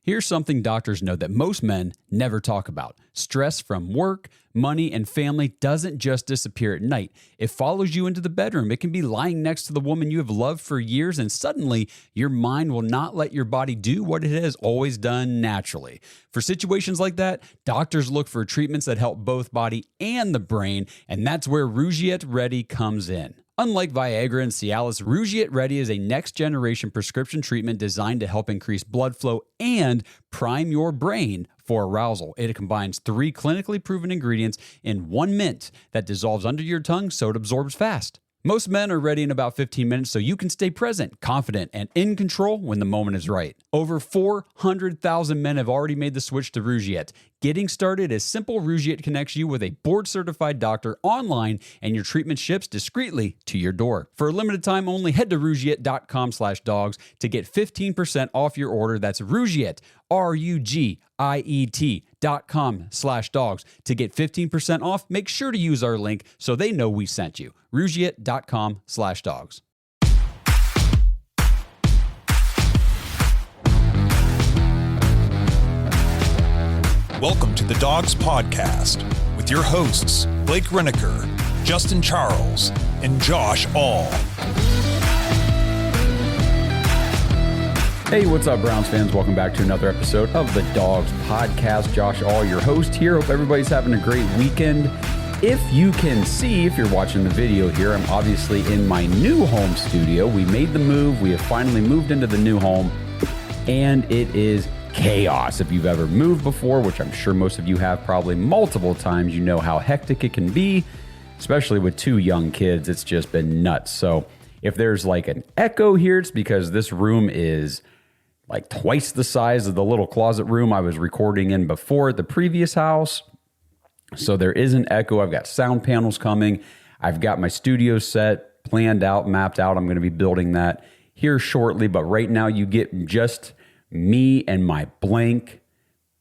Here's something doctors know that most men never talk about. Stress from work, money, and family doesn't just disappear at night. It follows you into the bedroom. It can be lying next to the woman you have loved for years, and suddenly your mind will not let your body do what it has always done naturally. For situations like that, doctors look for treatments that help both body and the brain, and that's where Rougiette Ready comes in. Unlike Viagra and Cialis, Rougiette Ready is a next-generation prescription treatment designed to help increase blood flow and prime your brain for arousal. It combines 3 clinically proven ingredients in 1 mint that dissolves under your tongue so it absorbs fast. Most men are ready in about 15 minutes, so you can stay present, confident, and in control when the moment is right. Over 400,000 men have already made the switch to Rougiette. Getting started is simple. Rougiette connects you with a board-certified doctor online, and your treatment ships discreetly to your door. For a limited time only, head to Rougiette.com/dogs to get 15% off your order. That's Rougiette, Rougiette.com/dogs to get 15% off. Make sure to use our link so they know we sent you. Rougiette.com/dogs. Welcome to the Dogs Podcast with your hosts, Blake Reneker, Justin Charles, and Josh All. Hey, what's up, Browns fans? Welcome back to another episode of the Dogs Podcast. Josh All, your host here. Hope everybody's having a great weekend. If you can see, if you're watching the video here, I'm obviously in my new home studio. We made the move. We have finally moved into the new home, and it is chaos. If you've ever moved before, which I'm sure most of you have probably multiple times, you know how hectic it can be, especially with 2 young kids. It's just been nuts. So if there's like an echo here, it's because this room is like twice the size of the little closet room I was recording in before at the previous house. So there is an echo. I've got sound panels coming. I've got my studio set planned out, mapped out. I'm going to be building that here shortly. But right now you get just me and my blank,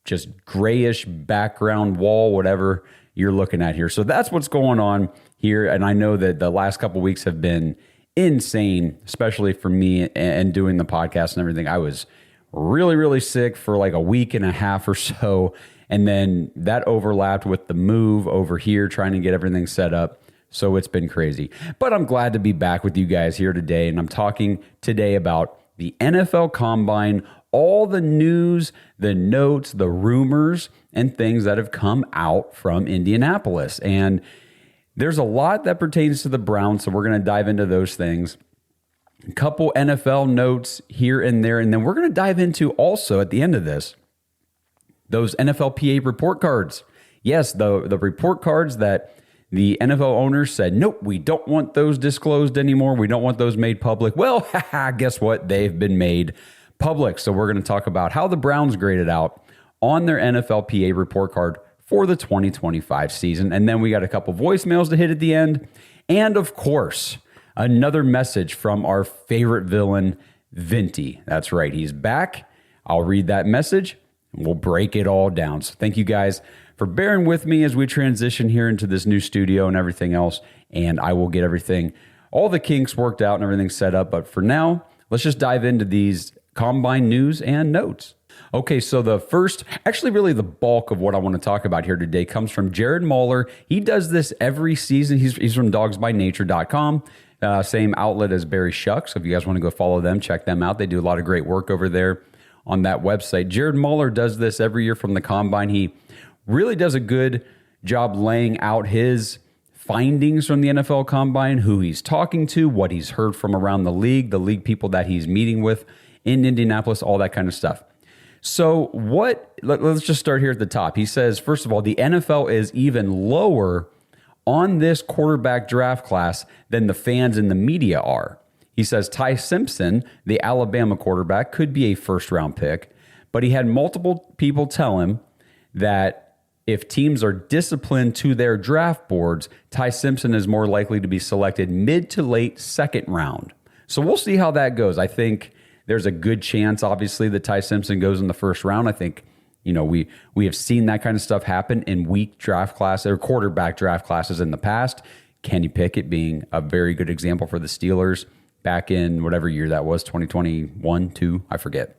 just grayish background wall, whatever you're looking at here. So that's what's going on here. And I know that the last couple of weeks have been insane, especially for me and doing the podcast and everything. I was really, really sick for like a week and a half or so. And then that overlapped with the move over here, trying to get everything set up. So it's been crazy. But I'm glad to be back with you guys here today. And I'm talking today about the NFL Combine, all the news, the notes, the rumors, and things that have come out from Indianapolis. And there's a lot that pertains to the Browns, so we're going to dive into those things. A couple NFL notes here and there, and then we're going to dive into also at the end of this, those NFLPA report cards. Yes, the report cards that the NFL owners said, nope, we don't want those disclosed anymore. We don't want those made public. Well, guess what? They've been made public. So we're going to talk about how the Browns graded out on their NFLPA report card for the 2025 season. And then we got a couple voicemails to hit at the end. And of course, another message from our favorite villain, Vinty. That's right. He's back. I'll read that message and we'll break it all down. So thank you guys for bearing with me as we transition here into this new studio and everything else. And I will get everything, all the kinks worked out and everything set up. But for now, let's just dive into these Combine news and notes. Okay, so the first, actually really the bulk of what I want to talk about here today comes from Jared Mahler. He does this every season. He's from dogsbynature.com, same outlet as Barry Shuck. So if you guys want to go follow them, check them out. They do a lot of great work over there on that website. Jared Mahler does this every year from the Combine. He really does a good job laying out his findings from the NFL Combine, who he's talking to, what he's heard from around the league people that he's meeting with in Indianapolis, all that kind of stuff. So let's just start here at the top. He says, first of all, the NFL is even lower on this quarterback draft class than the fans and the media are. He says Ty Simpson, the Alabama quarterback, could be a first-round pick, but he had multiple people tell him that if teams are disciplined to their draft boards, Ty Simpson is more likely to be selected mid to late second round. So we'll see how that goes. I think there's a good chance, obviously, that Ty Simpson goes in the first round. I think, we have seen that kind of stuff happen in weak draft classes or quarterback draft classes in the past. Kenny Pickett being a very good example for the Steelers back in whatever year that was, 2021, 2, I forget.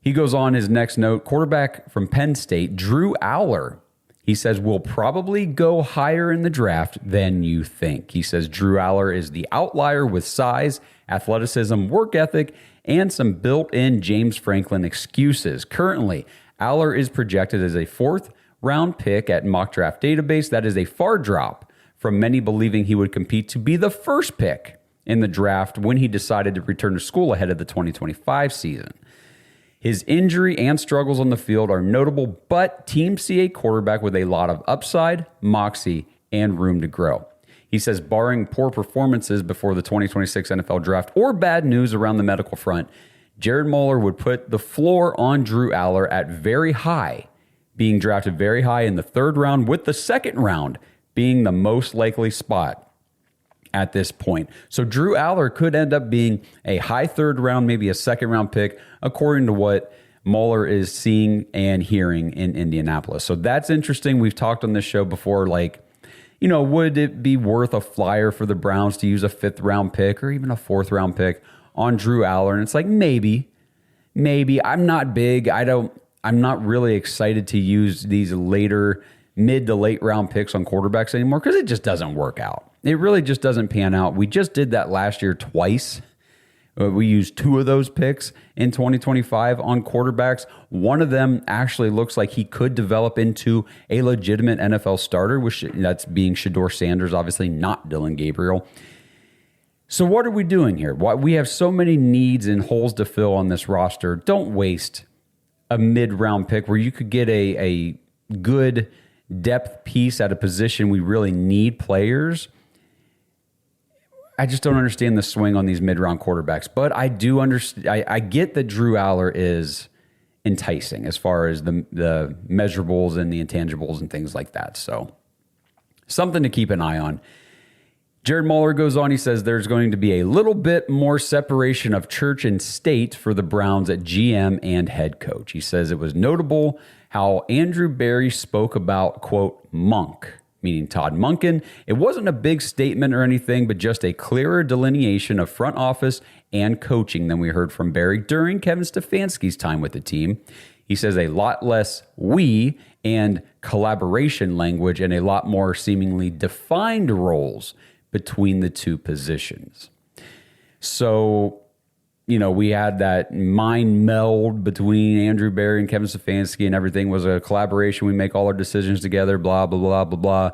He goes on his next note, quarterback from Penn State, Drew Allar. He says, will probably go higher in the draft than you think. He says Drew Allar is the outlier with size, athleticism, work ethic, and some built-in James Franklin excuses. Currently, Allar is projected as a 4th-round pick at Mock Draft Database. That is a far drop from many believing he would compete to be the first pick in the draft when he decided to return to school ahead of the 2025 season. His injury and struggles on the field are notable, but teams see a quarterback with a lot of upside, moxie, and room to grow. He says, barring poor performances before the 2026 NFL Draft or bad news around the medical front, Jared Moeller would put the floor on Drew Allar at very high, being drafted very high in the 3rd round, with the 2nd round being the most likely spot at this point. So Drew Allar could end up being a high 3rd round, maybe a 2nd round pick, according to what Moeller is seeing and hearing in Indianapolis. So that's interesting. We've talked on this show before, like, would it be worth a flyer for the Browns to use a 5th round pick or even a 4th round pick on Drew Allar? And it's like, maybe. I'm not big. I'm not really excited to use these later mid to late round picks on quarterbacks anymore because it just doesn't work out. It really just doesn't pan out. We just did that last year twice. We used 2 of those picks in 2025 on quarterbacks. One of them actually looks like he could develop into a legitimate NFL starter, which that's being Shedeur Sanders, obviously not Dylan Gabriel. So what are we doing here? We have so many needs and holes to fill on this roster. Don't waste a mid-round pick where you could get a good depth piece at a position we really need players. I just don't understand the swing on these mid-round quarterbacks, but I do understand. I get that Drew Allar is enticing as far as the measurables and the intangibles and things like that. So something to keep an eye on. Jared Moeller goes on. He says there's going to be a little bit more separation of church and state for the Browns at GM and head coach. He says it was notable how Andrew Berry spoke about, quote, Monk, meaning Todd Monken. It wasn't a big statement or anything, but just a clearer delineation of front office and coaching than we heard from Berry during Kevin Stefanski's time with the team. He says a lot less we and collaboration language and a lot more seemingly defined roles between the two positions. So, we had that mind meld between Andrew Berry and Kevin Stefanski, and everything was a collaboration. We make all our decisions together, blah, blah, blah, blah, blah.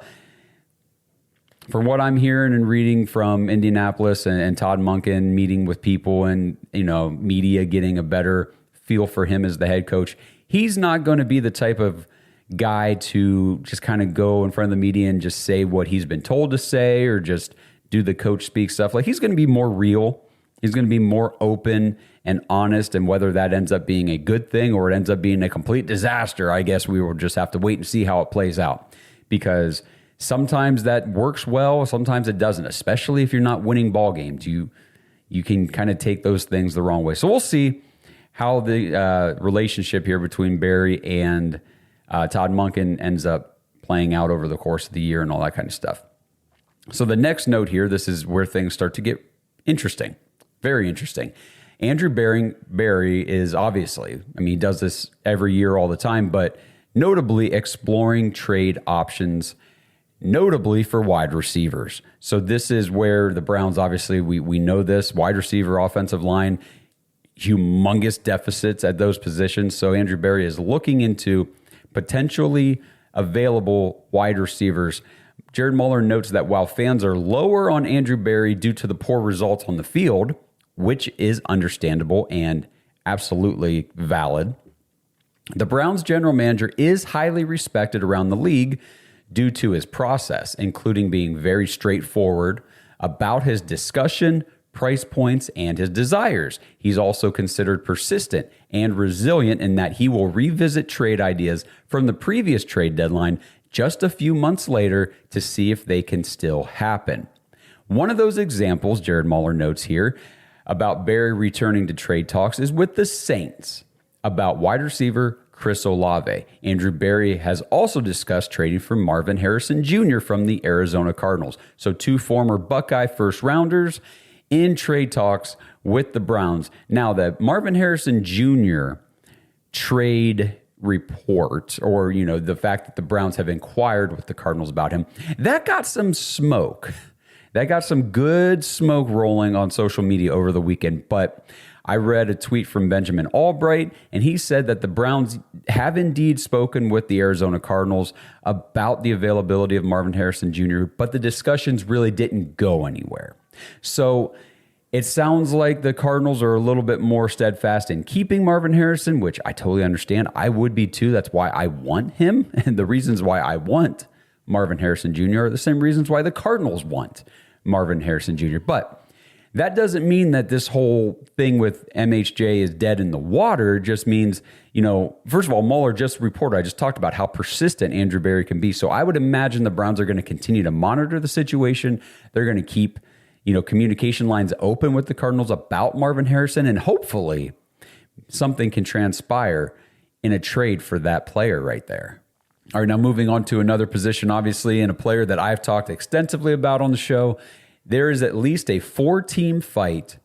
From what I'm hearing and reading from Indianapolis and Todd Monken meeting with people and, media getting a better feel for him as the head coach, he's not going to be the type of guy to just kind of go in front of the media and just say what he's been told to say or just do the coach speak stuff. Like, he's going to be more real. He's going to be more open and honest, and whether that ends up being a good thing or it ends up being a complete disaster, I guess we will just have to wait and see how it plays out, because sometimes that works well, sometimes it doesn't, especially if you're not winning ball games. You can kind of take those things the wrong way. So we'll see how the relationship here between Berry and Todd Monken ends up playing out over the course of the year and all that kind of stuff. So the next note here, this is where things start to get interesting. Very interesting. Andrew Berry is obviously, he does this every year all the time, but notably exploring trade options, notably for wide receivers. So this is where the Browns, obviously, we know this, wide receiver, offensive line, humongous deficits at those positions. So Andrew Berry is looking into potentially available wide receivers. Jared Moeller notes that while fans are lower on Andrew Berry due to the poor results on the field, which is understandable and absolutely valid, the Browns general manager is highly respected around the league due to his process, including being very straightforward about his discussion, price points, and his desires. He's also considered persistent and resilient in that he will revisit trade ideas from the previous trade deadline just a few months later to see if they can still happen. One of those examples, Jared Moeller notes here, about Berry returning to trade talks is with the Saints about wide receiver Chris Olave. Andrew Berry has also discussed trading for Marvin Harrison Jr. from the Arizona Cardinals. So 2 former Buckeye first-rounders in trade talks with the Browns. Now, that Marvin Harrison Jr., trade report, or, the fact that the Browns have inquired with the Cardinals about him, that got some smoke. That got some good smoke rolling on social media over the weekend. But I read a tweet from Benjamin Albright, and he said that the Browns have indeed spoken with the Arizona Cardinals about the availability of Marvin Harrison Jr., but the discussions really didn't go anywhere. So it sounds like the Cardinals are a little bit more steadfast in keeping Marvin Harrison, which I totally understand. I would be too. That's why I want him. And the reasons why I want Marvin Harrison Jr. are the same reasons why the Cardinals want Marvin Harrison Jr. But that doesn't mean that this whole thing with MHJ is dead in the water. It just means, first of all, Mueller just reported, I just talked about how persistent Andrew Berry can be. So I would imagine the Browns are going to continue to monitor the situation. They're going to keep, communication lines open with the Cardinals about Marvin Harrison, and hopefully something can transpire in a trade for that player right there. All right, now moving on to another position, obviously, and a player that I've talked extensively about on the show. There is at least a 4-team fight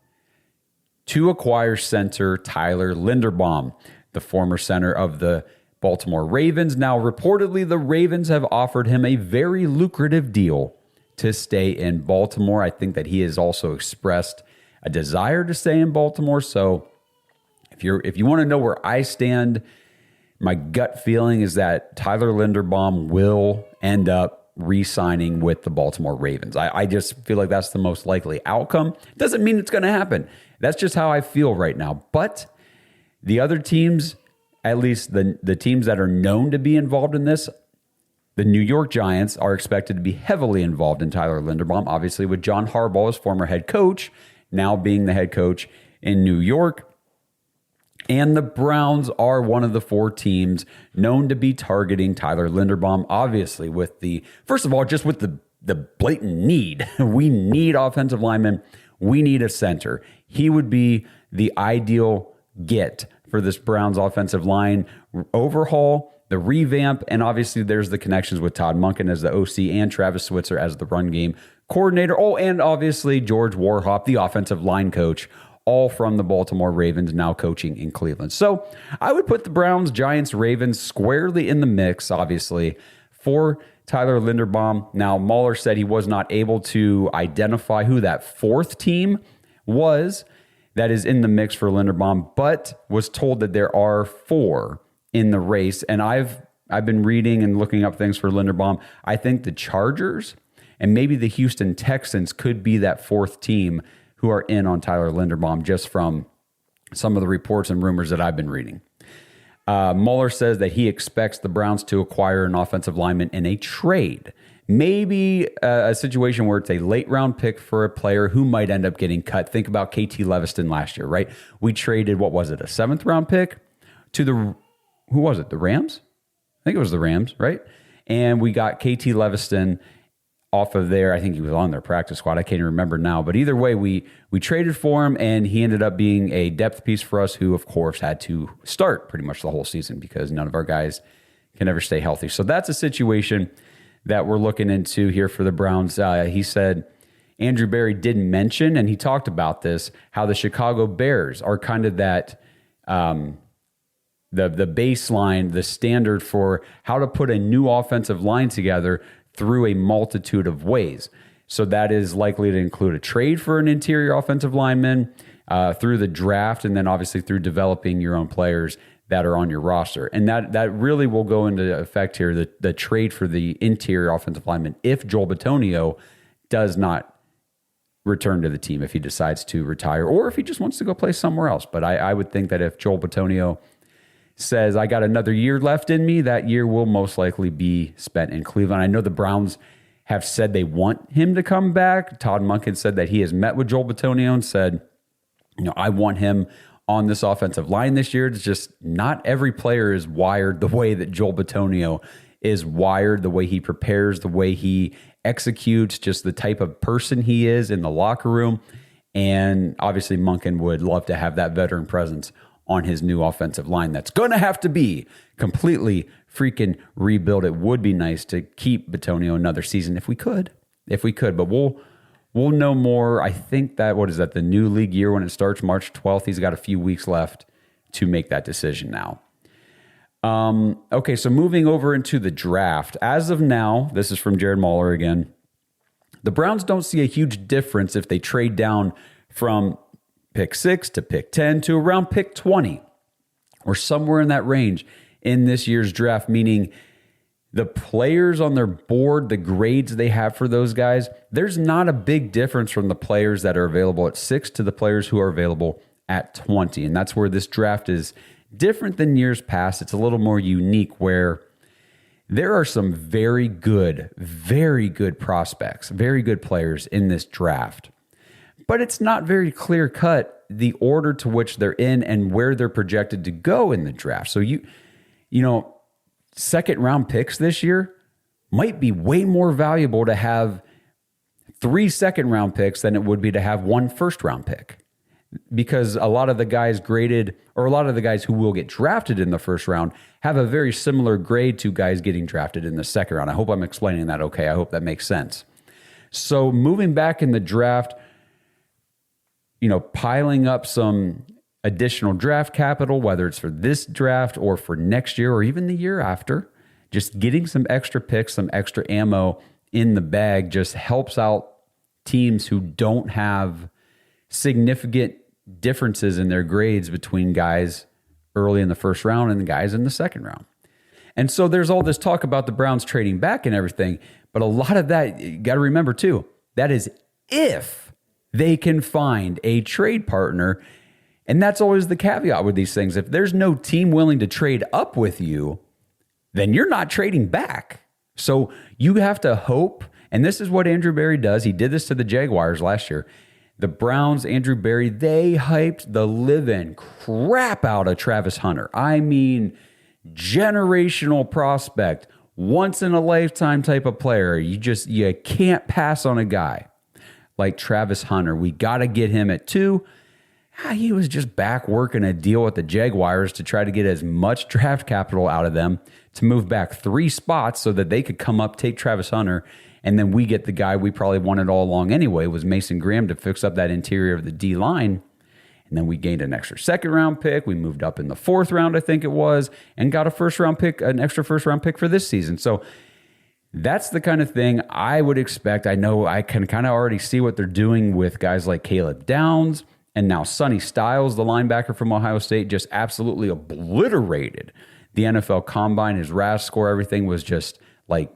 to acquire center Tyler Linderbaum, the former center of the Baltimore Ravens. Now, reportedly, the Ravens have offered him a very lucrative deal to stay in Baltimore. I think that he has also expressed a desire to stay in Baltimore. So if you want to know where I stand, my gut feeling is that Tyler Linderbaum will end up re-signing with the Baltimore Ravens. I just feel like that's the most likely outcome. Doesn't mean it's going to happen. That's just how I feel right now. But the other teams, at least the teams that are known to be involved in this, the New York Giants are expected to be heavily involved in Tyler Linderbaum, obviously with John Harbaugh as former head coach, now being the head coach in New York. And the Browns are one of the 4 teams known to be targeting Tyler Linderbaum, obviously with first of all, just with the blatant need. We need offensive linemen. We need a center. He would be the ideal get for this Browns offensive line overhaul, the revamp, and obviously there's the connections with Todd Monken as the OC and Travis Switzer as the run game coordinator. Oh, and obviously George Warhop, the offensive line coach, all from the Baltimore Ravens, now coaching in Cleveland. So I would put the Browns, Giants, Ravens squarely in the mix, obviously, for Tyler Linderbaum. Now, Mueller said he was not able to identify who that 4th team was that is in the mix for Linderbaum, but was told that there are 4 in the race. And I've been reading and looking up things for Linderbaum. I think the Chargers and maybe the Houston Texans could be that 4th team who are in on Tyler Linderbaum, just from some of the reports and rumors that I've been reading. Mueller says that he expects the Browns to acquire an offensive lineman in a trade. Maybe a situation where it's a late round pick for a player who might end up getting cut. Think about KT Leviston last year, right? We traded, what was it, a 7th round pick to who was it, the Rams? I think it was the Rams, right? And we got KT Leviston off of there. I think he was on their practice squad. I can't even remember now. But either way, we traded for him, and he ended up being a depth piece for us who, of course, had to start pretty much the whole season because none of our guys can ever stay healthy. So that's a situation that we're looking into here for the Browns. He said Andrew Berry did mention, and he talked about this, how the Chicago Bears are kind of that the baseline, the standard for how to put a new offensive line together through a multitude of ways. So that is likely to include a trade for an interior offensive lineman, through the draft, and then obviously through developing your own players that are on your roster. And that really will go into effect here, the trade for the interior offensive lineman, if Joel Bitonio does not return to the team, if he decides to retire, or if he just wants to go play somewhere else. But I would think that if Joel Bitonio says, I got another year left in me, that year will most likely be spent in Cleveland. I know the Browns have said they want him to come back. Todd Monken said that he has met with Joel Bitonio and said, I want him on this offensive line this year. It's just not every player is wired the way that Joel Bitonio is wired, the way he prepares, the way he executes, just the type of person he is in the locker room. And obviously Monken would love to have that veteran presence on his new offensive line that's going to have to be completely freaking rebuilt. It would be nice to keep Bitonio another season if we could, but we'll know more. I think that, the new league year when it starts March 12th, he's got a few weeks left to make that decision now. Okay, so moving over into the draft. As of now, this is from Jared Mahler again. The Browns don't see a huge difference if they trade down from pick 6 to pick 10 to around pick 20 or somewhere in that range in this year's draft, meaning the players on their board, the grades they have for those guys, there's not a big difference from the players that are available at 6 to the players who are available at 20. And that's where this draft is different than years past. It's a little more unique where there are some very good prospects, very good players in this draft. But it's not very clear cut the order to which they're in and where they're projected to go in the draft. So you know, second round picks this year might be way more valuable to have 3 second round picks than it would be to have 1 first round pick. Because a lot of the guys graded, or a lot of the guys who will get drafted in the first round have a very similar grade to guys getting drafted in the second round. I hope I'm explaining that okay. I hope that makes sense. So moving back in the draft, you know, piling up some additional draft capital, whether it's for this draft or for next year or even the year after, just getting some extra picks, some extra ammo in the bag just helps out teams who don't have significant differences in their grades between guys early in the first round and the guys in the second round. And so there's all this talk about the Browns trading back and everything, but a lot of that, you got to remember too, that is if they can find a trade partner. And that's always the caveat with these things. If there's no team willing to trade up with you, then you're not trading back. So you have to hope, and this is what Andrew Berry does. He did this to the Jaguars last year. The Browns, Andrew Berry, they hyped the living crap out of Travis Hunter. I mean, generational prospect, once in a lifetime type of player. You can't pass on a guy like Travis Hunter. We got to get him at 2. He was just back working a deal with the Jaguars to try to get as much draft capital out of them to move back 3 spots so that they could come up, take Travis Hunter, and then we get the guy we probably wanted all along anyway, was Mason Graham, to fix up that interior of the D-line. And then we gained an extra second-round pick. We moved up in the 4th round, I think it was, and got a first-round pick, an extra first-round pick for this season. So that's the kind of thing I would expect. I know I can kind of already see what they're doing with guys like Caleb Downs. And now Sonny Styles, the linebacker from Ohio State, just absolutely obliterated the NFL Combine. His RAS score, everything was just like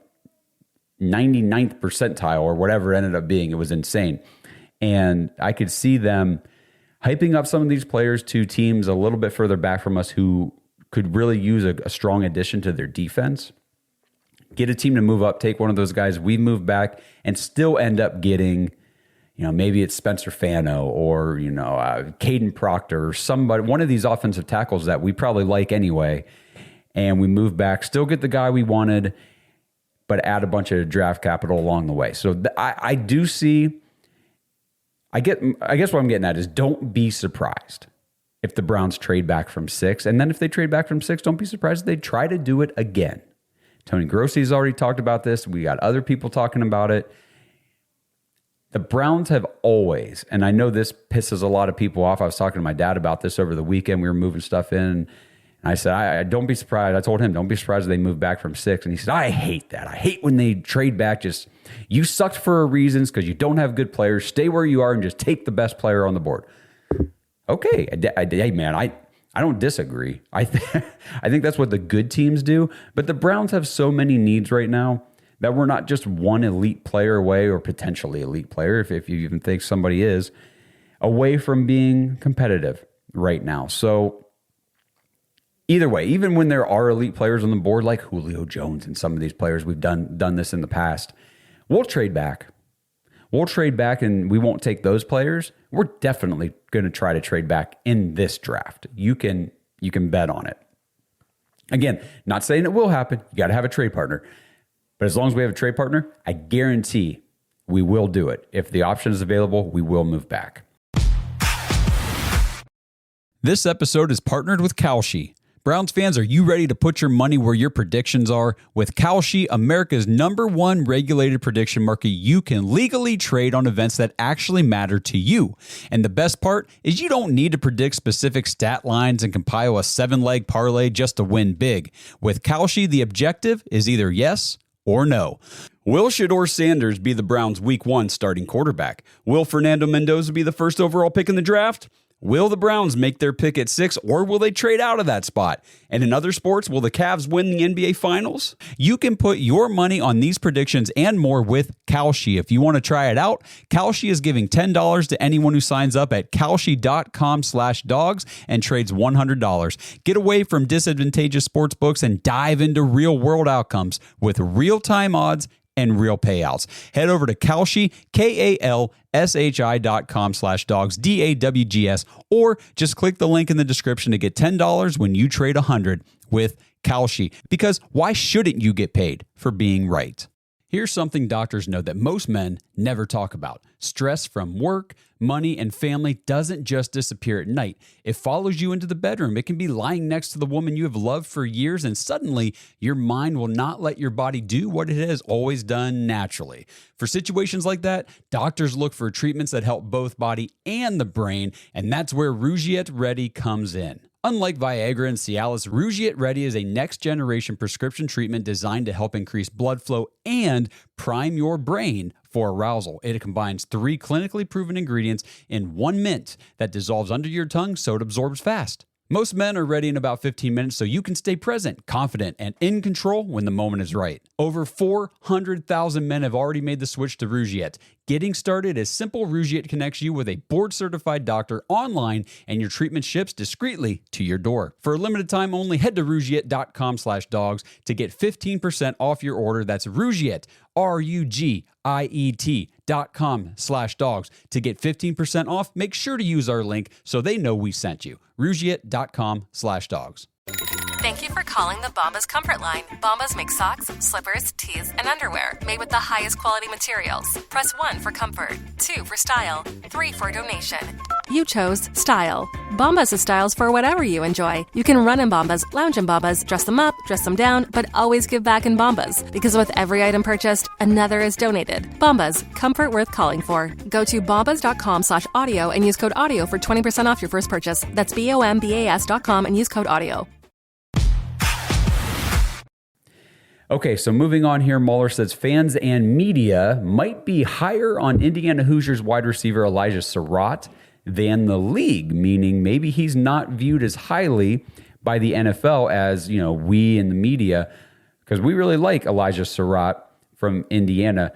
99th percentile or whatever it ended up being. It was insane. And I could see them hyping up some of these players to teams a little bit further back from us who could really use a strong addition to their defense. Get a team to move up, take one of those guys we move back, and still end up getting, you know, maybe it's Spencer Fano or, you know, Caden Proctor or somebody, one of these offensive tackles that we probably like anyway. And we move back, still get the guy we wanted, but add a bunch of draft capital along the way. So I do see, I guess what I'm getting at is don't be surprised if the Browns trade back from 6. And then if they trade back from 6, don't be surprised if they try to do it again. Tony Grossi's already talked about this. We got other people talking about it. The Browns have always, and I know this pisses a lot of people off. I was talking to my dad about this over the weekend. We were moving stuff in, and I said, I don't be surprised. I told him, don't be surprised if they move back from 6. And he said, I hate that. I hate when they trade back. Just, you sucked for reasons because you don't have good players. Stay where you are and just take the best player on the board. Okay, hey, man, I don't disagree. I think that's what the good teams do. But the Browns have so many needs right now that we're not just one elite player away, or potentially elite player, if you even think somebody is, away from being competitive right now. So either way, even when there are elite players on the board like Julio Jones and some of these players, we've done this in the past, we'll trade back. We'll trade back, and we won't take those players. We're definitely going to try to trade back in this draft. You can bet on it. Again, not saying it will happen. You got to have a trade partner. But as long as we have a trade partner, I guarantee we will do it. If the option is available, we will move back. This episode is partnered with Kalshi. Browns fans, are you ready to put your money where your predictions are? With Kalshi, America's #1 regulated prediction market, you can legally trade on events that actually matter to you. And the best part is you don't need to predict specific stat lines and compile a 7-leg parlay just to win big. With Kalshi, the objective is either yes or no. Will Shedeur Sanders be the Browns' Week 1 starting quarterback? Will Fernando Mendoza be the first overall pick in the draft? Will the Browns make their pick at 6, or will they trade out of that spot? And in other sports, will the Cavs win the NBA Finals? You can put your money on these predictions and more with Kalshi. If you want to try it out, Kalshi is giving $10 to anyone who signs up at kalshi.com/dogs and trades $100. Get away from disadvantageous sports books and dive into real-world outcomes with real-time odds and real payouts. Head over to Kalshi, KALSHI.com/dogs, DAWGS, or just click the link in the description to get $10 when you trade $100 with Kalshi. Because why shouldn't you get paid for being right? Here's something doctors know that most men never talk about. Stress from work, money, and family doesn't just disappear at night. It follows you into the bedroom. It can be lying next to the woman you have loved for years, and suddenly your mind will not let your body do what it has always done naturally. For situations like that, doctors look for treatments that help both body and the brain, and that's where Rougiet Ready comes in. Unlike Viagra and Cialis, Rougiet Ready is a next-generation prescription treatment designed to help increase blood flow and prime your brain for arousal. It combines 3 clinically proven ingredients in 1 mint that dissolves under your tongue so it absorbs fast. Most men are ready in about 15 minutes, so you can stay present, confident, and in control when the moment is right. Over 400,000 men have already made the switch to Rougiet. Getting started is simple. Rougiet connects you with a board-certified doctor online, and your treatment ships discreetly to your door. For a limited time only, head to Rougiet.com/dogs to get 15% off your order. That's Rougiet, RUGIET.com/dogs to get 15% off. Make sure to use our link so they know we sent you. Rougiet.com/dogs. Thank you for calling the Bombas Comfort Line. Bombas make socks, slippers, tees, and underwear made with the highest quality materials. Press 1 for comfort, 2 for style, 3 for donation. You chose style. Bombas has styles for whatever you enjoy. You can run in Bombas, lounge in Bombas, dress them up, dress them down, but always give back in Bombas. Because with every item purchased, another is donated. Bombas, comfort worth calling for. Go to bombas.com/audio and use code AUDIO for 20% off your first purchase. That's BOMBAS.com and use code AUDIO. Okay, so moving on here, Mueller says fans and media might be higher on Indiana Hoosiers wide receiver Elijah Surratt than the league, meaning maybe he's not viewed as highly by the NFL as, you know, we in the media, because we really like Elijah Surratt from Indiana.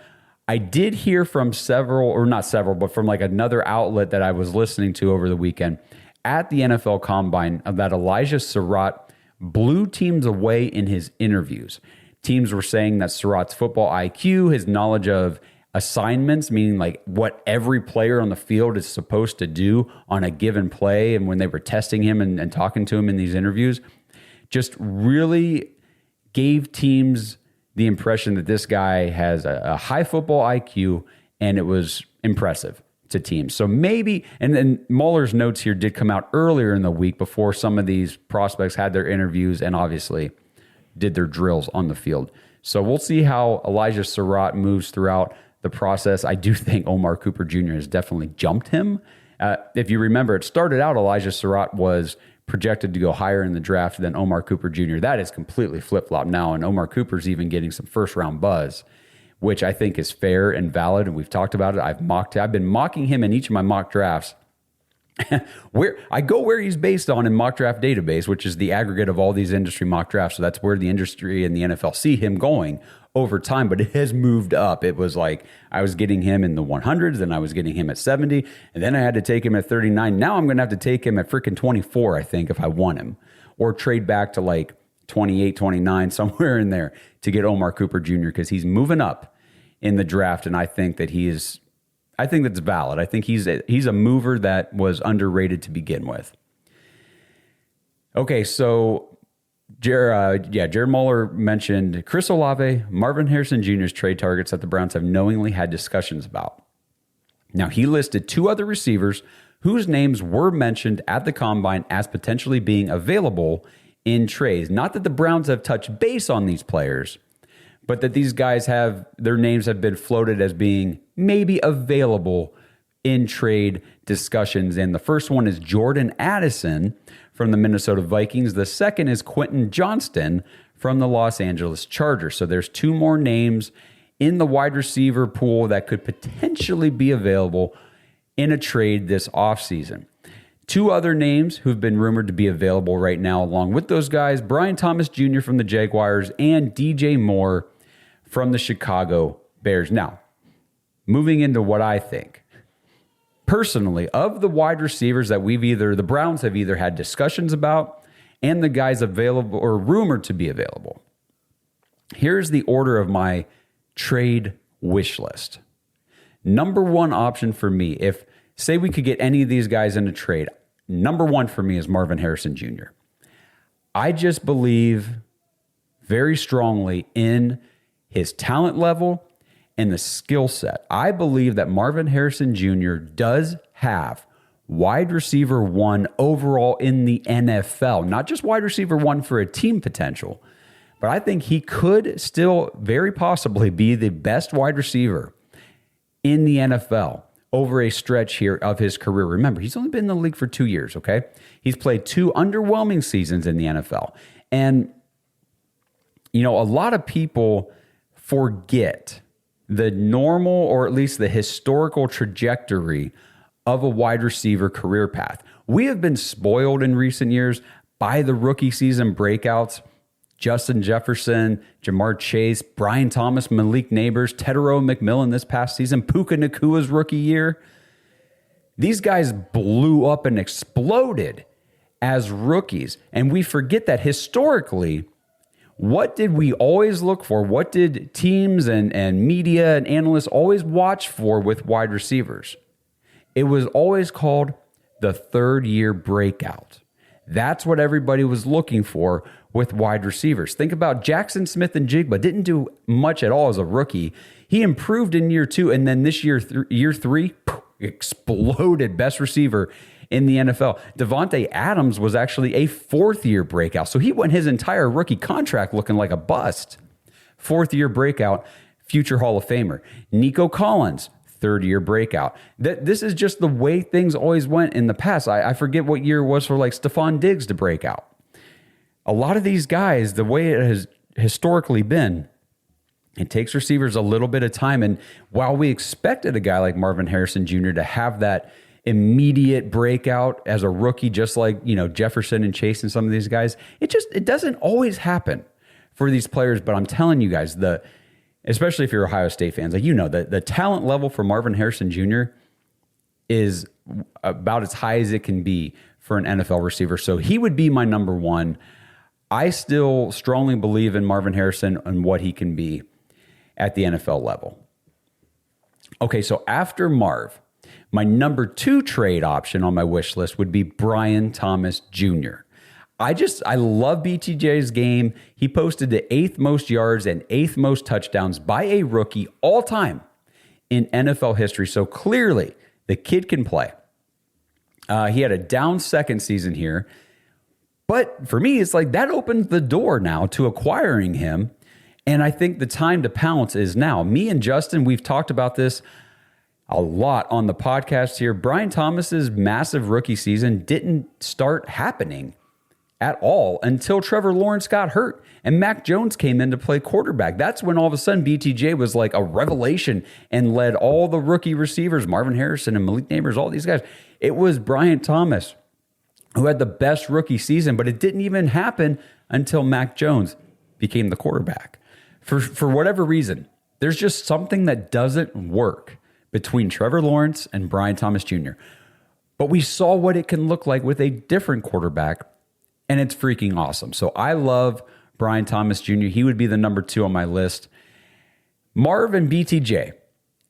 I did hear from several, or not several, but from like another outlet that I was listening to over the weekend at the NFL Combine that Elijah Surratt blew teams away in his interviews. Teams were saying that Surratt's football IQ, his knowledge of assignments, meaning like what every player on the field is supposed to do on a given play, and when they were testing him and talking to him in these interviews, just really gave teams the impression that this guy has a high football IQ, and it was impressive to teams. So maybe, and then Mueller's notes here did come out earlier in the week before some of these prospects had their interviews and obviously did their drills on the field. So we'll see how Elijah Surratt moves throughout the process. I do think Omar Cooper Jr. has definitely jumped him. If you remember, it started out Elijah Surratt was projected to go higher in the draft than Omar Cooper Jr. That is completely flip-flopped now, and Omar Cooper's even getting some first-round buzz, which I think is fair and valid, and we've talked about it. I've been mocking him in each of my mock drafts. where he's based on in Mock Draft Database, which is the aggregate of all these industry mock drafts. So that's where the industry and the NFL see him going over time, but it has moved up. It was like I was getting him in the 100s, then I was getting him at 70, and then I had to take him at 39. Now I'm going to have to take him at freaking 24, I think, if I want him, or trade back to like 28, 29, somewhere in there to get Omar Cooper Jr. because he's moving up in the draft, and I think that I think that's valid. I think he's a mover that was underrated to begin with. Okay, so Jared Mueller mentioned Chris Olave, Marvin Harrison Jr.'s trade targets that the Browns have knowingly had discussions about. Now, he listed 2 other receivers whose names were mentioned at the Combine as potentially being available in trades. Not that the Browns have touched base on these players, but that these guys their names have been floated as being maybe available in trade discussions. And the first one is Jordan Addison from the Minnesota Vikings. The second is Quentin Johnston from the Los Angeles Chargers. So there's two more names in the wide receiver pool that could potentially be available in a trade this offseason. Two other names who've been rumored to be available right now along with those guys, Brian Thomas Jr. from the Jaguars and DJ Moore from the Chicago Bears. Now, moving into what I think. Personally, of the wide receivers that the Browns have either had discussions about and the guys available or rumored to be available, here's the order of my trade wish list. Number one option for me, if say we could get any of these guys in a trade, number one for me is Marvin Harrison Jr. I just believe very strongly in his talent level and the skill set. I believe that Marvin Harrison Jr. does have wide receiver one overall in the NFL, not just wide receiver one for a team potential, but I think he could still very possibly be the best wide receiver in the NFL over a stretch here of his career. Remember, he's only been in the league for 2 years, okay? He's played 2 underwhelming seasons in the NFL. And, a lot of people forget the normal, or at least the historical trajectory of a wide receiver career path. We have been spoiled in recent years by the rookie season breakouts. Justin Jefferson, Jamar Chase, Brian Thomas, Malik Neighbors, Tedero McMillan this past season, Puka Nakua's rookie year. These guys blew up and exploded as rookies. And we forget that historically, what did we always look for? What did teams and media and analysts always watch for with wide receivers? It was always called the third-year breakout. That's what everybody was looking for with wide receivers. Think about Jackson Smith-Njigba. Didn't do much at all as a rookie. He improved in year 2, and then this year, year 3, exploded, best receiver in the NFL. Devontae Adams was actually a fourth-year breakout. So he went his entire rookie contract looking like a bust. Fourth-year breakout, future Hall of Famer. Nico Collins, third-year breakout. This is just the way things always went in the past. I forget what year it was for like Stephon Diggs to break out. A lot of these guys, the way it has historically been, it takes receivers a little bit of time. And while we expected a guy like Marvin Harrison Jr. to have that immediate breakout as a rookie, just like, Jefferson and Chase and some of these guys, it doesn't always happen for these players. But I'm telling you guys, especially if you're Ohio State fans, the talent level for Marvin Harrison Jr. is about as high as it can be for an NFL receiver. So he would be my number one. I still strongly believe in Marvin Harrison and what he can be at the NFL level. Okay, so after Marv, my number 2 trade option on my wish list would be Brian Thomas Jr. I love BTJ's game. He posted the 8th most yards and 8th most touchdowns by a rookie all time in NFL history. So clearly, the kid can play. He had a down second season here. But for me, it's like that opened the door now to acquiring him. And I think the time to pounce is now. Me and Justin, we've talked about this a lot on the podcast here. Brian Thomas's massive rookie season didn't start happening at all until Trevor Lawrence got hurt and Mac Jones came in to play quarterback. That's when all of a sudden BTJ was like a revelation and led all the rookie receivers, Marvin Harrison and Malik Neighbors, all these guys. It was Brian Thomas who had the best rookie season, but it didn't even happen until Mac Jones became the quarterback. For whatever reason, there's just something that doesn't work between Trevor Lawrence and Brian Thomas Jr. But we saw what it can look like with a different quarterback, and it's freaking awesome. So I love Brian Thomas Jr. He would be the number 2 on my list. Marv and BTJ,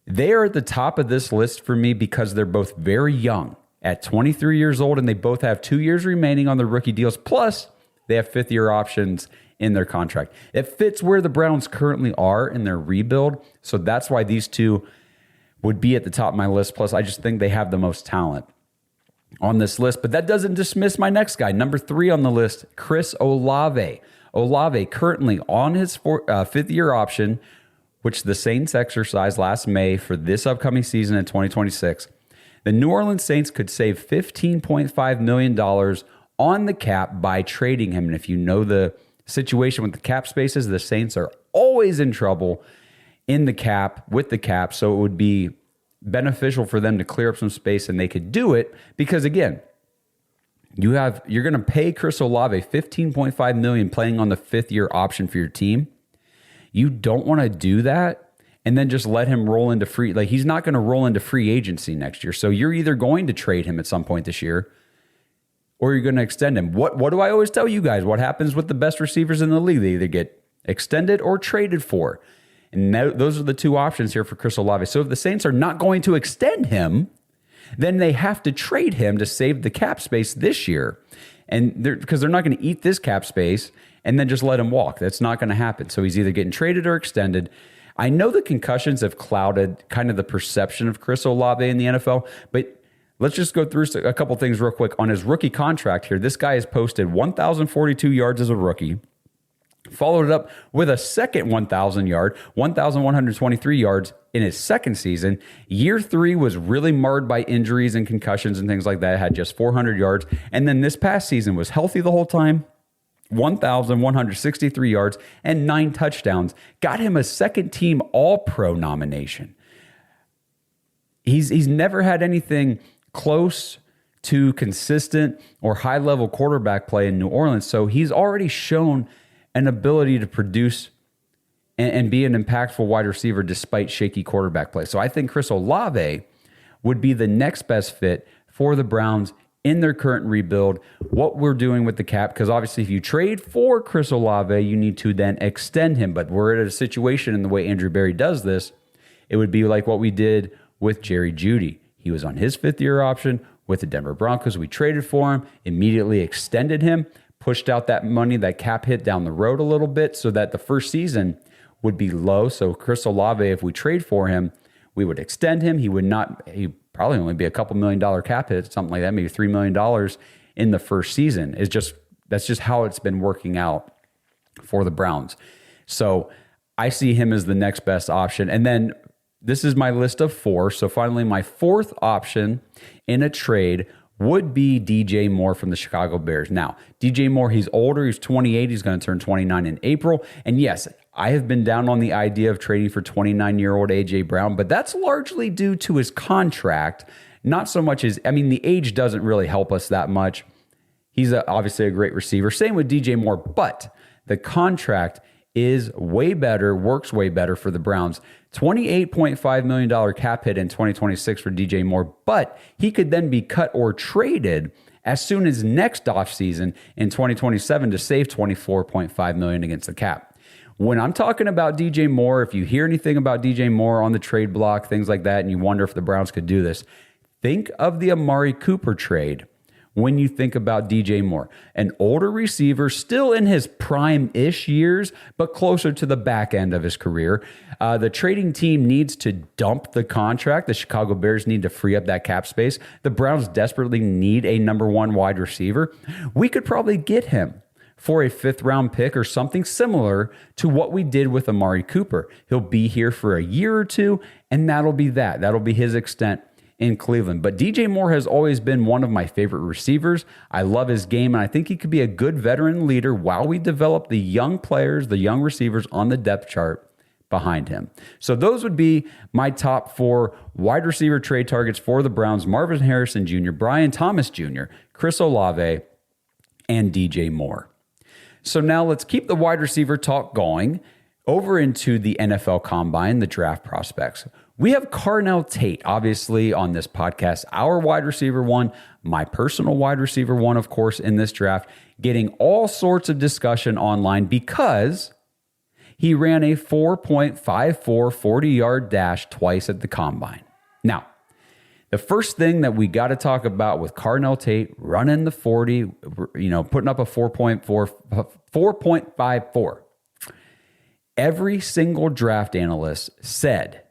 they are at the top of this list for me because they're both very young at 23 years old, and they both have 2 years remaining on their rookie deals. Plus, they have 5th-year options in their contract. It fits where the Browns currently are in their rebuild, so that's why these two would be at the top of my list. Plus, I just think they have the most talent. on this list, but that doesn't dismiss my next guy. Number 3 on the list, Chris Olave. Olave currently on his 5th-year option, which the Saints exercised last May for this upcoming season in 2026. The New Orleans Saints could save $15.5 million on the cap by trading him. And if you know the situation with the cap spaces, the Saints are always in trouble in the cap, with the cap. So it would be beneficial for them to clear up some space, and they could do it because, again, you're going to pay Chris Olave $15.5 million playing on the 5th-year option for your team. You don't want to do that and then just let him roll into free. Like, he's not going to roll into free agency next year. So you're either going to trade him at some point this year or you're going to extend him. What do I always tell you guys? What happens with the best receivers in the league? They either get extended or traded for. And those are the 2 options here for Chris Olave. So if the Saints are not going to extend him, then they have to trade him to save the cap space this year. And because they're not going to eat this cap space and then just let him walk. That's not going to happen. So he's either getting traded or extended. I know the concussions have clouded kind of the perception of Chris Olave in the NFL, but let's just go through a couple things real quick. On his rookie contract here, this guy has posted 1,042 yards as a rookie. Followed it up with a second 1,000-yard, 1,123 yards in his second season. Year 3 was really marred by injuries and concussions and things like that. Had just 400 yards. And then this past season was healthy the whole time, 1,163 yards and 9 touchdowns. Got him a second-team All-Pro nomination. He's never had anything close to consistent or high-level quarterback play in New Orleans, so he's already shown an ability to produce and be an impactful wide receiver despite shaky quarterback play. So I think Chris Olave would be the next best fit for the Browns in their current rebuild. What we're doing with the cap, because obviously if you trade for Chris Olave, you need to then extend him. But we're at a situation in the way Andrew Berry does this, it would be like what we did with Jerry Jeudy. He was on his 5th-year option with the Denver Broncos. We traded for him, immediately extended him, pushed out that money, that cap hit down the road a little bit so that the first season would be low. So Chris Olave, if we trade for him, we would extend him. He'd probably only be a couple $1 million cap hit, something like that, maybe $3 million in the first season. That's just how it's been working out for the Browns. So I see him as the next best option. And then this is my list of 4. So finally, my 4th option in a trade would be DJ Moore from the Chicago Bears. Now, DJ Moore, he's older. He's 28. He's going to turn 29 in April. And yes, I have been down on the idea of trading for 29-year-old A.J. Brown, but that's largely due to his contract, not so much as, the age doesn't really help us that much. He's obviously a great receiver. Same with DJ Moore, but the contract is way better, works way better for the Browns. $28.5 million cap hit in 2026 for DJ Moore, but he could then be cut or traded as soon as next offseason in 2027 to save $24.5 million against the cap. When I'm talking about DJ Moore, if you hear anything about DJ Moore on the trade block, things like that, and you wonder if the Browns could do this, think of the Amari Cooper trade when you think about DJ Moore. An older receiver, still in his prime-ish years, but closer to the back end of his career. The trading team needs to dump the contract. The Chicago Bears need to free up that cap space. The Browns desperately need a number 1 wide receiver. We could probably get him for a 5th-round pick or something similar to what we did with Amari Cooper. He'll be here for a year or 2, and that'll be that. That'll be his extent in Cleveland. But DJ Moore has always been one of my favorite receivers. I love his game, and I think he could be a good veteran leader while we develop the young players, the young receivers on the depth chart behind him. So those would be my top 4 wide receiver trade targets for the Browns: Marvin Harrison Jr., Brian Thomas Jr., Chris Olave, and DJ Moore. So now let's keep the wide receiver talk going over into the NFL Combine, the draft prospects. We have Carnell Tate, obviously, on this podcast, our wide receiver 1, my personal wide receiver 1, of course, in this draft, getting all sorts of discussion online because he ran a 4.54 40-yard dash twice at the Combine. Now, the first thing that we got to talk about with Carnell Tate running the 40, putting up a 4.54, every single draft analyst said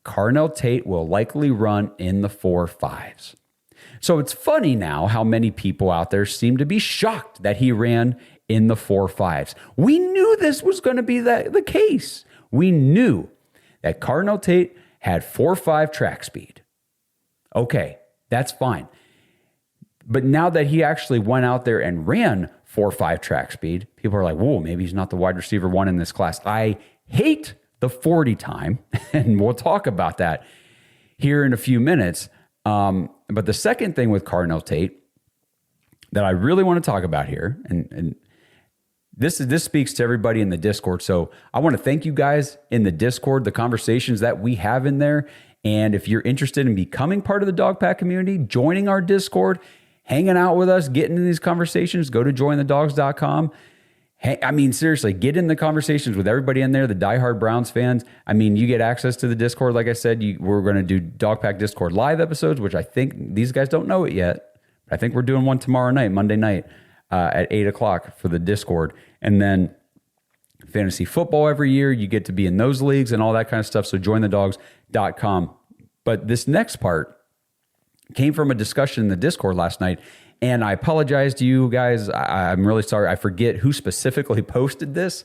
Carnell Tate will likely run in the 4.5s. So it's funny now how many people out there seem to be shocked that he ran in the 4.5s. We knew this was going to be the case. We knew that Cardinal Tate had 4.5 track speed. Okay, that's fine. But now that he actually went out there and ran 4.5 track speed, people are like, whoa, maybe he's not the wide receiver one in this class. I hate the 40 time, and we'll talk about that here in a few minutes. But the second thing with Cardinal Tate that I really want to talk about here, and this speaks to everybody in the Discord. So I want to thank you guys in the Discord, the conversations that we have in there. And if you're interested in becoming part of the Dog Pack community, joining our Discord, hanging out with us, getting in these conversations, go to jointhedogs.com. Hey, I mean, seriously, get in the conversations with everybody in there, the diehard Browns fans. I mean, you get access to the Discord. Like I said, we're going to do Dog Pack Discord live episodes, which I think these guys don't know it yet. I think we're doing one tomorrow night, Monday night, at 8 o'clock for the Discord. And then fantasy football every year. You get to be in those leagues and all that kind of stuff. So jointhedogs.com. But this next part came from a discussion in the Discord last night. And I apologize to you guys. I'm really sorry. I forget who specifically posted this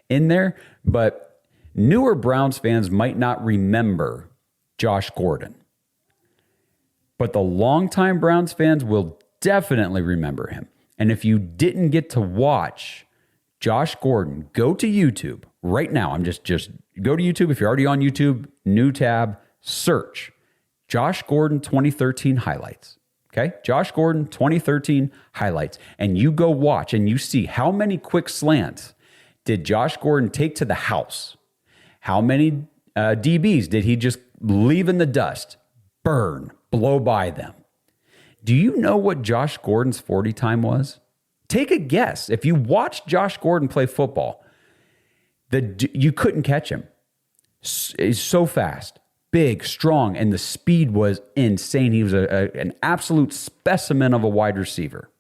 in there. But newer Browns fans might not remember Josh Gordon. But the longtime Browns fans will definitely remember him. And if you didn't get to watch Josh Gordon, go to YouTube right now. I'm just go to YouTube. If you're already on YouTube, new tab, search Josh Gordon 2013 highlights. Okay? Josh Gordon 2013 highlights. And you go watch and you see how many quick slants did Josh Gordon take to the house? How many DBs did he just leave in the dust, burn, blow by them? Do you know what Josh Gordon's 40 time was? Take a guess. If you watched Josh Gordon play football, you couldn't catch him. He's so fast, big, strong, and the speed was insane. He was an absolute specimen of a wide receiver.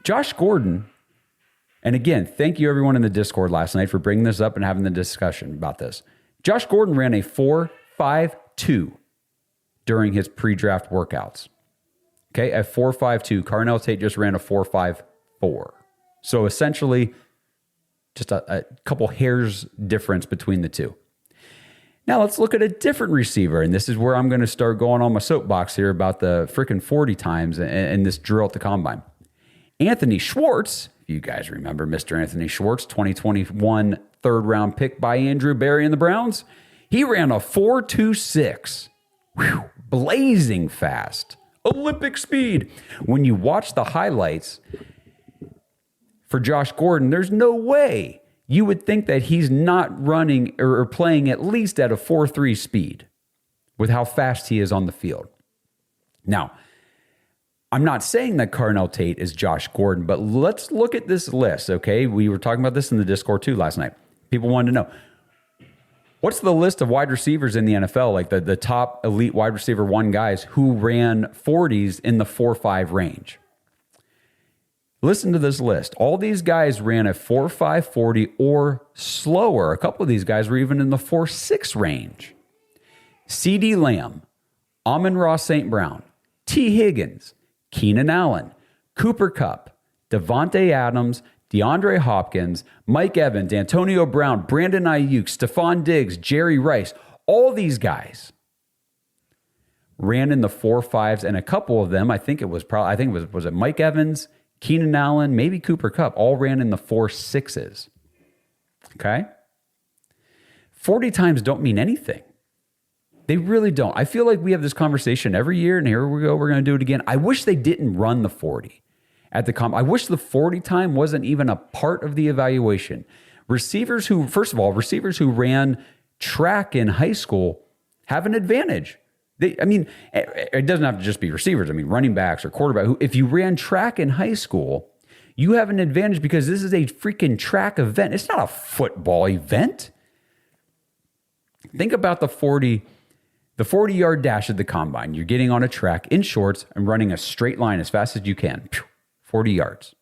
Josh Gordon, and again, thank you everyone in the Discord last night for bringing this up and having the discussion about this. Josh Gordon ran a 4.52 during his pre-draft workouts. Okay, at 4.52, Cardinal Tate just ran a 4.54. So essentially, just a couple hairs difference between the two. Now let's look at a different receiver, and this is where I'm going to start going on my soapbox here about the freaking 40 times and this drill at the combine. Anthony Schwartz, if you guys remember Mr. Anthony Schwartz, 2021 third-round pick by Andrew Berry and the Browns, he ran a 4.26. Whew, blazing fast. Olympic speed. When you watch the highlights for Josh Gordon, there's no way you would think that he's not running or playing at least at a 4.3 speed with how fast he is on the field. Now, I'm not saying that Cardinal Tate is Josh Gordon, but let's look at this list, okay? We were talking about this in the Discord too last night. People wanted to know, what's the list of wide receivers in the NFL, like the top elite wide receiver one guys who ran 40s in the 4.5 range? Listen to this list. All these guys ran a 4.5 40 or slower. A couple of these guys were even in the 4.6 range. CeeDee Lamb, Amon-Ra St. Brown, T. Higgins, Keenan Allen, Cooper Kupp, Devontae Adams, DeAndre Hopkins, Mike Evans, Antonio Brown, Brandon Ayuk, Stephon Diggs, Jerry Rice. All these guys ran in the 4.5s, and a couple of them, was it Mike Evans, Keenan Allen, maybe Cooper Kupp, all ran in the 4.6s. Okay? 40 times don't mean anything. They really don't. I feel like we have this conversation every year, and here we go, we're going to do it again. I wish they didn't run the 40 at the I wish the 40 time wasn't even a part of the evaluation. Receivers who ran track in high school have an advantage. It doesn't have to just be receivers. Running backs or quarterback. If you ran track in high school, you have an advantage because this is a freaking track event. It's not a football event. Think about the 40-yard dash at the combine. You're getting on a track in shorts and running a straight line as fast as you can. 40 yards.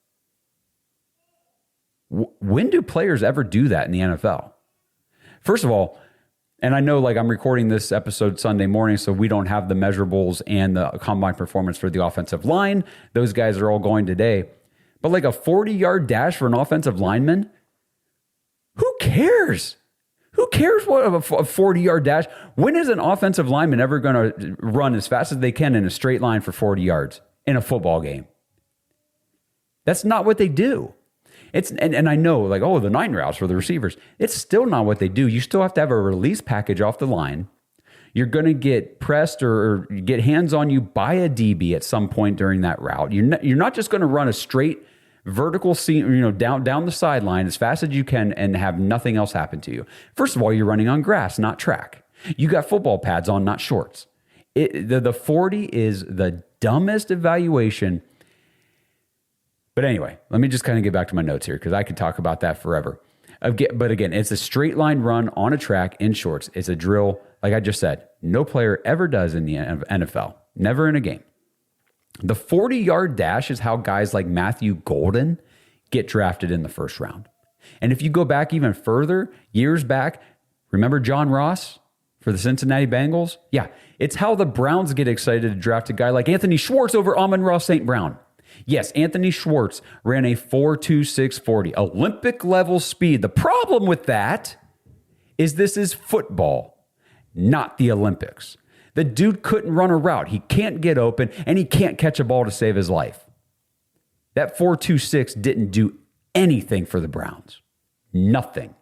When do players ever do that in the NFL? First of all, And I know, like, I'm recording this episode Sunday morning, so we don't have the measurables and the combine performance for the offensive line. Those guys are all going today. But like a 40-yard dash for an offensive lineman, who cares? Who cares what a 40-yard dash? When is an offensive lineman ever going to run as fast as they can in a straight line for 40 yards in a football game? That's not what they do. And I know, like, oh, the 9 routes for the receivers. It's still not what they do. You still have to have a release package off the line. You're going to get pressed or get hands on you by a DB at some point during that route. You're not just going to run a straight vertical seam, down the sideline as fast as you can and have nothing else happen to you. First of all, you're running on grass, not track. You got football pads on, not shorts. The 40 is the dumbest evaluation. But anyway, let me just kind of get back to my notes here because I could talk about that forever. But again, it's a straight line run on a track in shorts. It's a drill, like I just said, no player ever does in the NFL, never in a game. The 40-yard dash is how guys like Matthew Golden get drafted in the first round. And if you go back even further, years back, remember John Ross for the Cincinnati Bengals? Yeah, it's how the Browns get excited to draft a guy like Anthony Schwartz over Amon-Ra St. Brown. Yes, Anthony Schwartz ran a 4.26 40, Olympic level speed. The problem with that is this is football, not the Olympics. The dude couldn't run a route. He can't get open, and he can't catch a ball to save his life. That 4.26 didn't do anything for the Browns. Nothing.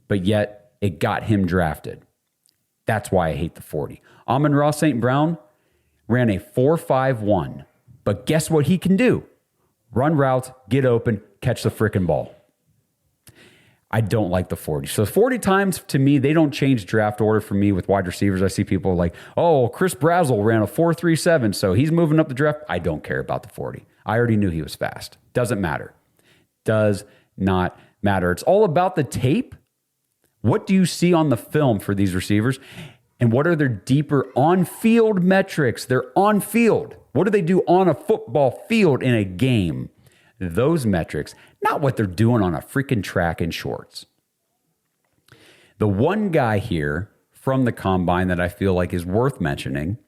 But yet, it got him drafted. That's why I hate the 40. Amon-Ra St. Brown ran a 4.51. But guess what he can do? Run routes, get open, catch the frickin' ball. I don't like the 40. So 40 times, to me, they don't change draft order for me with wide receivers. I see people like, oh, Chris Brazzell ran a 4.37, so he's moving up the draft. I don't care about the 40. I already knew he was fast. Doesn't matter. Does not matter. It's all about the tape. What do you see on the film for these receivers? And what are their deeper on-field metrics? They're on-field. What do they do on a football field in a game? Those metrics, not what they're doing on a freaking track in shorts. The one guy here from the combine that I feel like is worth mentioning,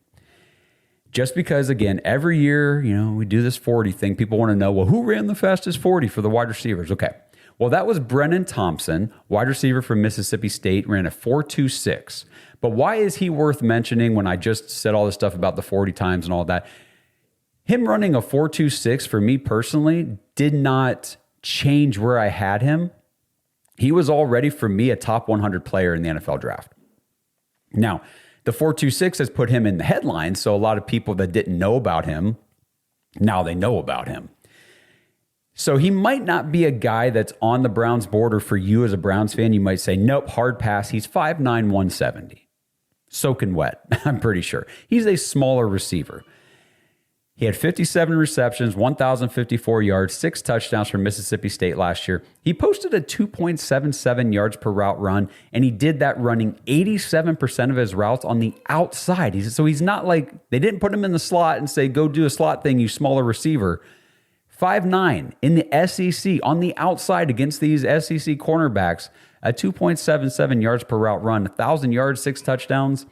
just because, again, every year, we do this 40 thing. People want to know, well, who ran the fastest 40 for the wide receivers? Okay. Well, that was Brennan Thompson, wide receiver from Mississippi State, ran a 4.26. But why is he worth mentioning when I just said all this stuff about the 40 times and all that? Him running a 4.26 for me personally did not change where I had him. He was already, for me, a top 100 player in the NFL draft. Now, the 4.26 has put him in the headlines, so a lot of people that didn't know about him, now they know about him. So he might not be a guy that's on the Browns border for you as a Browns fan. You might say, nope, hard pass. He's 5'9", 170. Soaking wet, I'm pretty sure. He's a smaller receiver. He had 57 receptions, 1,054 yards, 6 touchdowns from Mississippi State last year. He posted a 2.77 yards per route run, and he did that running 87% of his routes on the outside. So he's not like, they didn't put him in the slot and say, go do a slot thing, you smaller receiver. 5'9" in the SEC on the outside against these SEC cornerbacks, a 2.77 yards per route run, 1,000 yards, 6 touchdowns.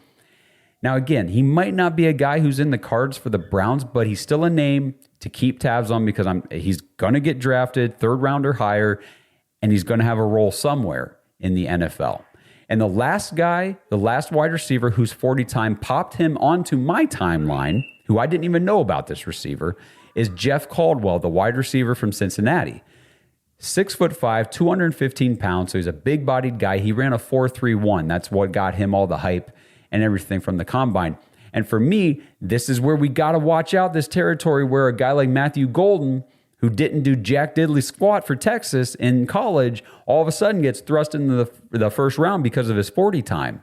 Now, again, he might not be a guy who's in the cards for the Browns, but he's still a name to keep tabs on because he's going to get drafted, 3rd round or higher, and he's going to have a role somewhere in the NFL. And the last guy, the last wide receiver whose 40 time popped him onto my timeline, who I didn't even know about this receiver, is Jeff Caldwell, the wide receiver from Cincinnati. 6'5", 215 pounds, so he's a big-bodied guy. He ran a 4.31. That's what got him all the hype and everything from the combine. And for me, this is where we got to watch out this territory where a guy like Matthew Golden, who didn't do jack diddly squat for Texas in college, all of a sudden gets thrust into the first round because of his 40 time.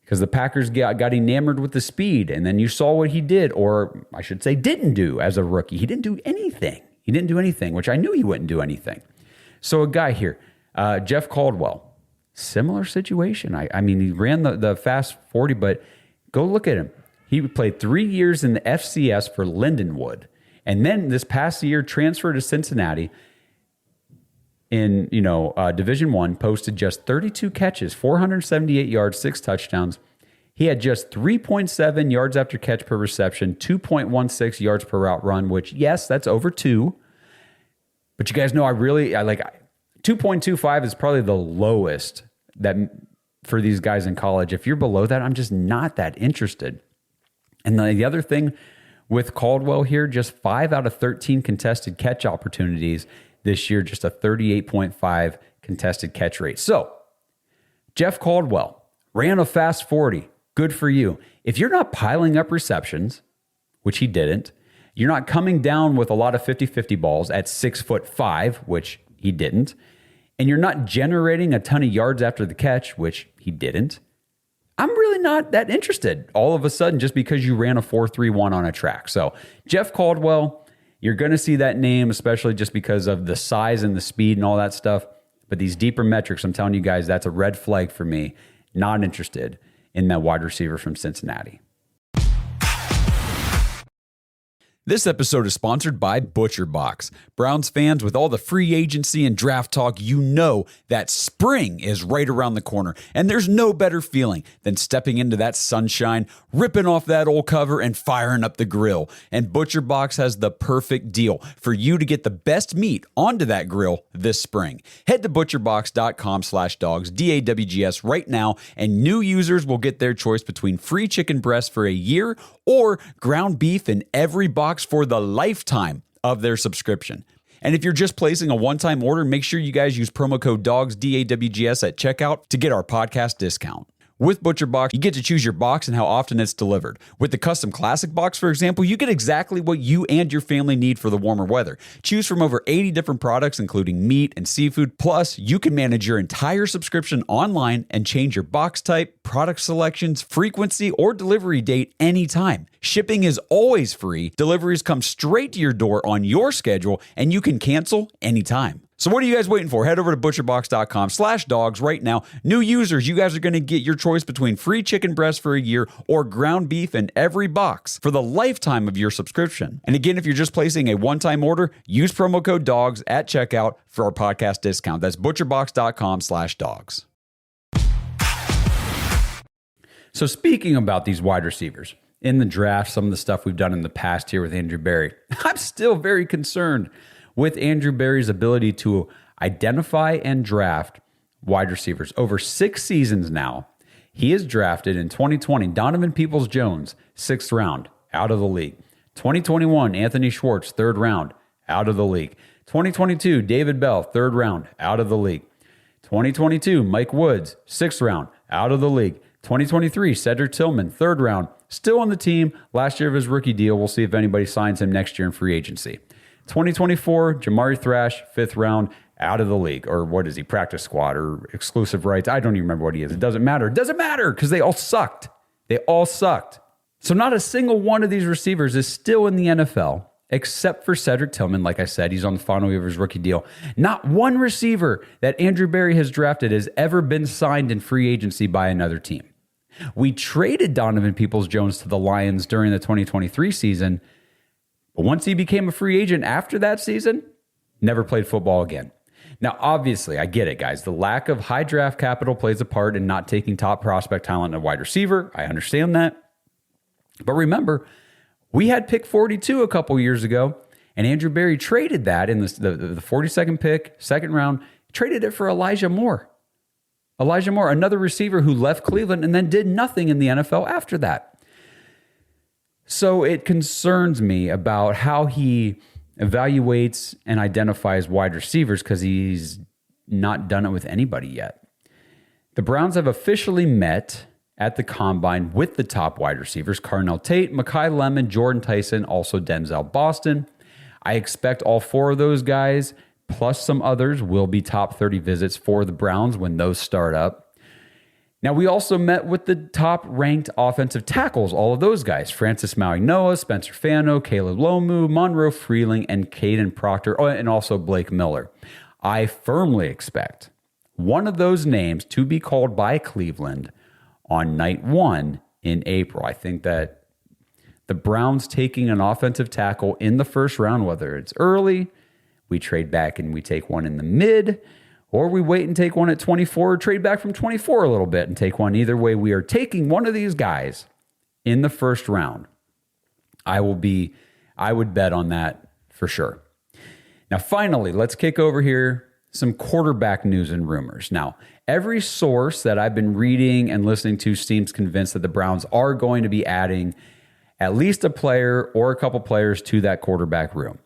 Because the Packers got enamored with the speed, and then you saw what he did, or I should say didn't do as a rookie. He didn't do anything. He didn't do anything, which I knew he wouldn't do anything. So a guy here, Jeff Caldwell, similar situation. I mean, he ran the fast 40, but go look at him. He played 3 years in the FCS for Lindenwood, and then this past year transferred to Cincinnati. in, Division I, posted just 32 catches, 478 yards, 6 touchdowns. He had just 3.7 yards after catch per reception, 2.16 yards per route run, which, yes, that's over 2. But you guys know I like 2.25 is probably the lowest that for these guys in college. If you're below that, I'm just not that interested. And the other thing with Caldwell here, just 5 out of 13 contested catch opportunities this year, just a 38.5 contested catch rate. So, Jeff Caldwell ran a fast 40. Good for you. If you're not piling up receptions, which he didn't, you're not coming down with a lot of 50-50 balls at 6'5", which he didn't, and you're not generating a ton of yards after the catch, which he didn't, I'm really not that interested all of a sudden just because you ran a 4.31 on a track. So, Jeff Caldwell, you're going to see that name, especially just because of the size and the speed and all that stuff. But these deeper metrics, I'm telling you guys, that's a red flag for me. Not interested in that wide receiver from Cincinnati. This episode is sponsored by ButcherBox. Browns fans, with all the free agency and draft talk, you know that spring is right around the corner. And there's no better feeling than stepping into that sunshine, ripping off that old cover, and firing up the grill. And ButcherBox has the perfect deal for you to get the best meat onto that grill this spring. Head to butcherbox.com/dogs, DAWGS, right now, and new users will get their choice between free chicken breasts for a year or ground beef in every box for the lifetime of their subscription. And if you're just placing a one-time order, make sure you guys use promo code DOGS, DAWGS, at checkout to get our podcast discount. With ButcherBox, you get to choose your box and how often it's delivered. With the custom classic box, for example, you get exactly what you and your family need for the warmer weather. Choose from over 80 different products, including meat and seafood. Plus, you can manage your entire subscription online and change your box type, product selections, frequency, or delivery date anytime. Shipping is always free. Deliveries come straight to your door on your schedule, and you can cancel anytime. So what are you guys waiting for? Head over to butcherbox.com/dogs right now. New users, you guys are going to get your choice between free chicken breast for a year or ground beef in every box for the lifetime of your subscription. And again, if you're just placing a one-time order, use promo code DOGS at checkout for our podcast discount. That's butcherbox.com/dogs. So speaking about these wide receivers, in the draft, some of the stuff we've done in the past here with Andrew Berry, I'm still very concerned with Andrew Berry's ability to identify and draft wide receivers. Over 6 seasons now, he is drafted in 2020, Donovan Peoples-Jones, 6th round, out of the league. 2021, Anthony Schwartz, 3rd round, out of the league. 2022, David Bell, 3rd round, out of the league. 2022, Mike Woods, 6th round, out of the league. 2023, Cedric Tillman, 3rd round, still on the team. Last year of his rookie deal. We'll see if anybody signs him next year in free agency. 2024, Jamari Thrash, 5th round, out of the league. Or what is he, practice squad or exclusive rights? I don't even remember what he is. It doesn't matter. It doesn't matter because they all sucked. They all sucked. So not a single one of these receivers is still in the NFL, except for Cedric Tillman. Like I said, he's on the final year of his rookie deal. Not one receiver that Andrew Berry has drafted has ever been signed in free agency by another team. We traded Donovan Peoples-Jones to the Lions during the 2023 season, but once he became a free agent after that season, never played football again. Now, obviously, I get it, guys. The lack of high draft capital plays a part in not taking top prospect talent in a wide receiver. I understand that. But remember, we had pick 42 a couple years ago, and Andrew Berry traded that in the 42nd pick, 2nd round, traded it for Elijah Moore. Elijah Moore, another receiver who left Cleveland and then did nothing in the NFL after that. So it concerns me about how he evaluates and identifies wide receivers because he's not done it with anybody yet. The Browns have officially met at the Combine with the top wide receivers, Carnell Tate, Mekhi Lemon, Jordan Tyson, also Denzel Boston. I expect all 4 of those guys, plus some others, will be top 30 visits for the Browns when those start up. Now, we also met with the top-ranked offensive tackles, all of those guys, Francis Mauigoa, Spencer Fano, Caleb Lomu, Monroe Freeling, and Caden Proctor, and also Blake Miller. I firmly expect one of those names to be called by Cleveland on night 1 in April. I think that the Browns taking an offensive tackle in the 1st round, whether it's early, we trade back and we take one in the mid, or we wait and take one at 24, or trade back from 24 a little bit and take one. Either way, we are taking one of these guys in the first round. I would bet on that for sure. Now, finally, let's kick over here some quarterback news and rumors. Now, every source that I've been reading and listening to seems convinced that the Browns are going to be adding at least a player or a couple players to that quarterback room.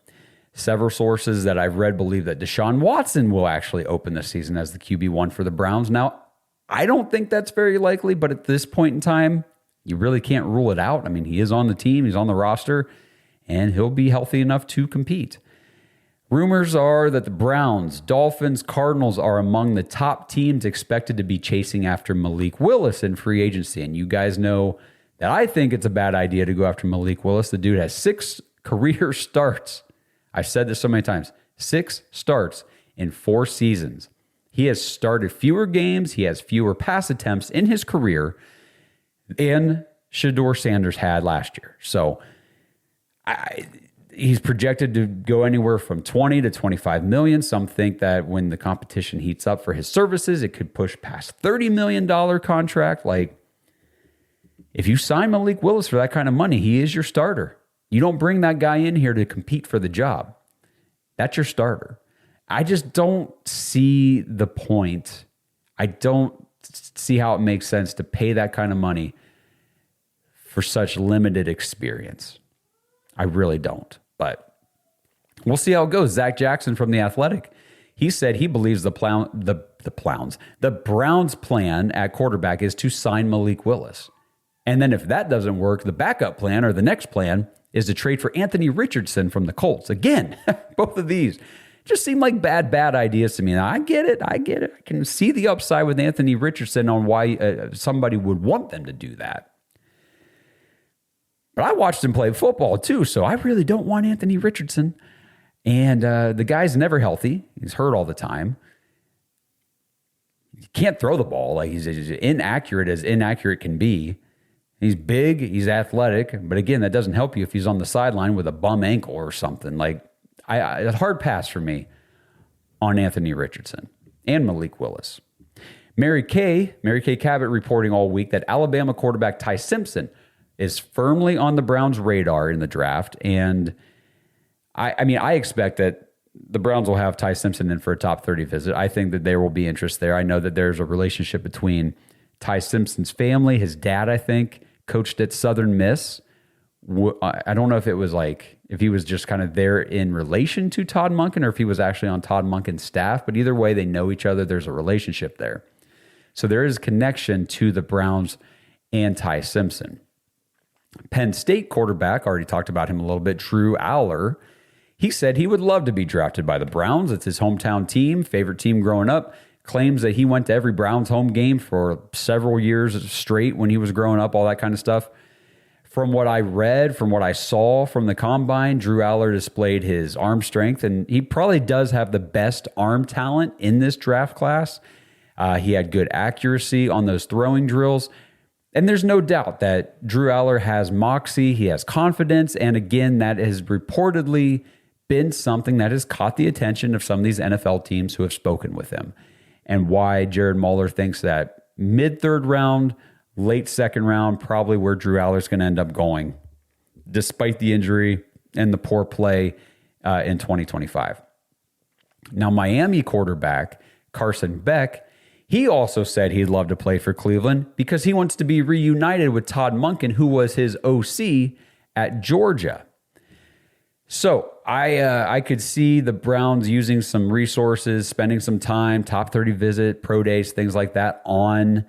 Several sources that I've read believe that Deshaun Watson will actually open the season as the QB1 for the Browns. Now, I don't think that's very likely, but at this point in time, you really can't rule it out. I mean, he is on the team, he's on the roster, and he'll be healthy enough to compete. Rumors are that the Browns, Dolphins, Cardinals are among the top teams expected to be chasing after Malik Willis in free agency. And you guys know that I think it's a bad idea to go after Malik Willis. The dude has 6 career starts. I've said this so many times. 6 starts in 4 seasons. He has started fewer games. He has fewer pass attempts in his career than Shedeur Sanders had last year. So he's projected to go anywhere from 20 to 25 million. Some think that when the competition heats up for his services, it could push past $30 million contract. Like, if you sign Malik Willis for that kind of money, he is your starter. You don't bring that guy in here to compete for the job. That's your starter. I just don't see the point. I don't see how it makes sense to pay that kind of money for such limited experience. I really don't. But we'll see how it goes. Zach Jackson from The Athletic, he said he believes the Browns' plan at quarterback is to sign Malik Willis. And then if that doesn't work, the backup plan or the next plan is to trade for Anthony Richardson from the Colts. Again, both of these just seem like bad ideas to me. Now, I get it. I can see the upside with Anthony Richardson on why somebody would want them to do that. But I watched him play football too, so I really don't want Anthony Richardson. And the guy's never healthy. He's hurt all the time. He can't throw the ball. Like, he's inaccurate as inaccurate can be. He's big, he's athletic, but again, that doesn't help you if he's on the sideline with a bum ankle or something. Like, a hard pass for me on Anthony Richardson and Malik Willis. Mary Kay Cabot reporting all week that Alabama quarterback Ty Simpson is firmly on the Browns' radar in the draft. And I expect that the Browns will have Ty Simpson in for a top 30 visit. I think that there will be interest there. I know that there's a relationship between Ty Simpson's family. His dad, I think, coached at Southern Miss. I don't know if it was if he was just kind of there in relation to Todd Monken or if he was actually on Todd Monken's staff. But either way, they know each other. There's a relationship there. So there is a connection to the Browns and Ty Simpson. Penn State quarterback, already talked about him a little bit, Drew Allar. He said he would love to be drafted by the Browns. It's his hometown team, favorite team growing up. Claims that he went to every Browns home game for several years straight when he was growing up, all that kind of stuff. From what I read, from what I saw from the combine, Drew Allar displayed his arm strength, and he probably does have the best arm talent in this draft class. He had good accuracy on those throwing drills. And there's no doubt that Drew Allar has moxie, he has confidence, and again, that has reportedly been something that has caught the attention of some of these NFL teams who have spoken with him. And why Jared Mueller thinks that mid-third round, late second round, probably where Drew Allar's going to end up going, despite the injury and the poor play in 2025. Now, Miami quarterback Carson Beck, he also said he'd love to play for Cleveland because he wants to be reunited with Todd Monken, who was his OC at Georgia. So I could see the Browns using some resources, spending some time, top 30 visit, pro days, things like that on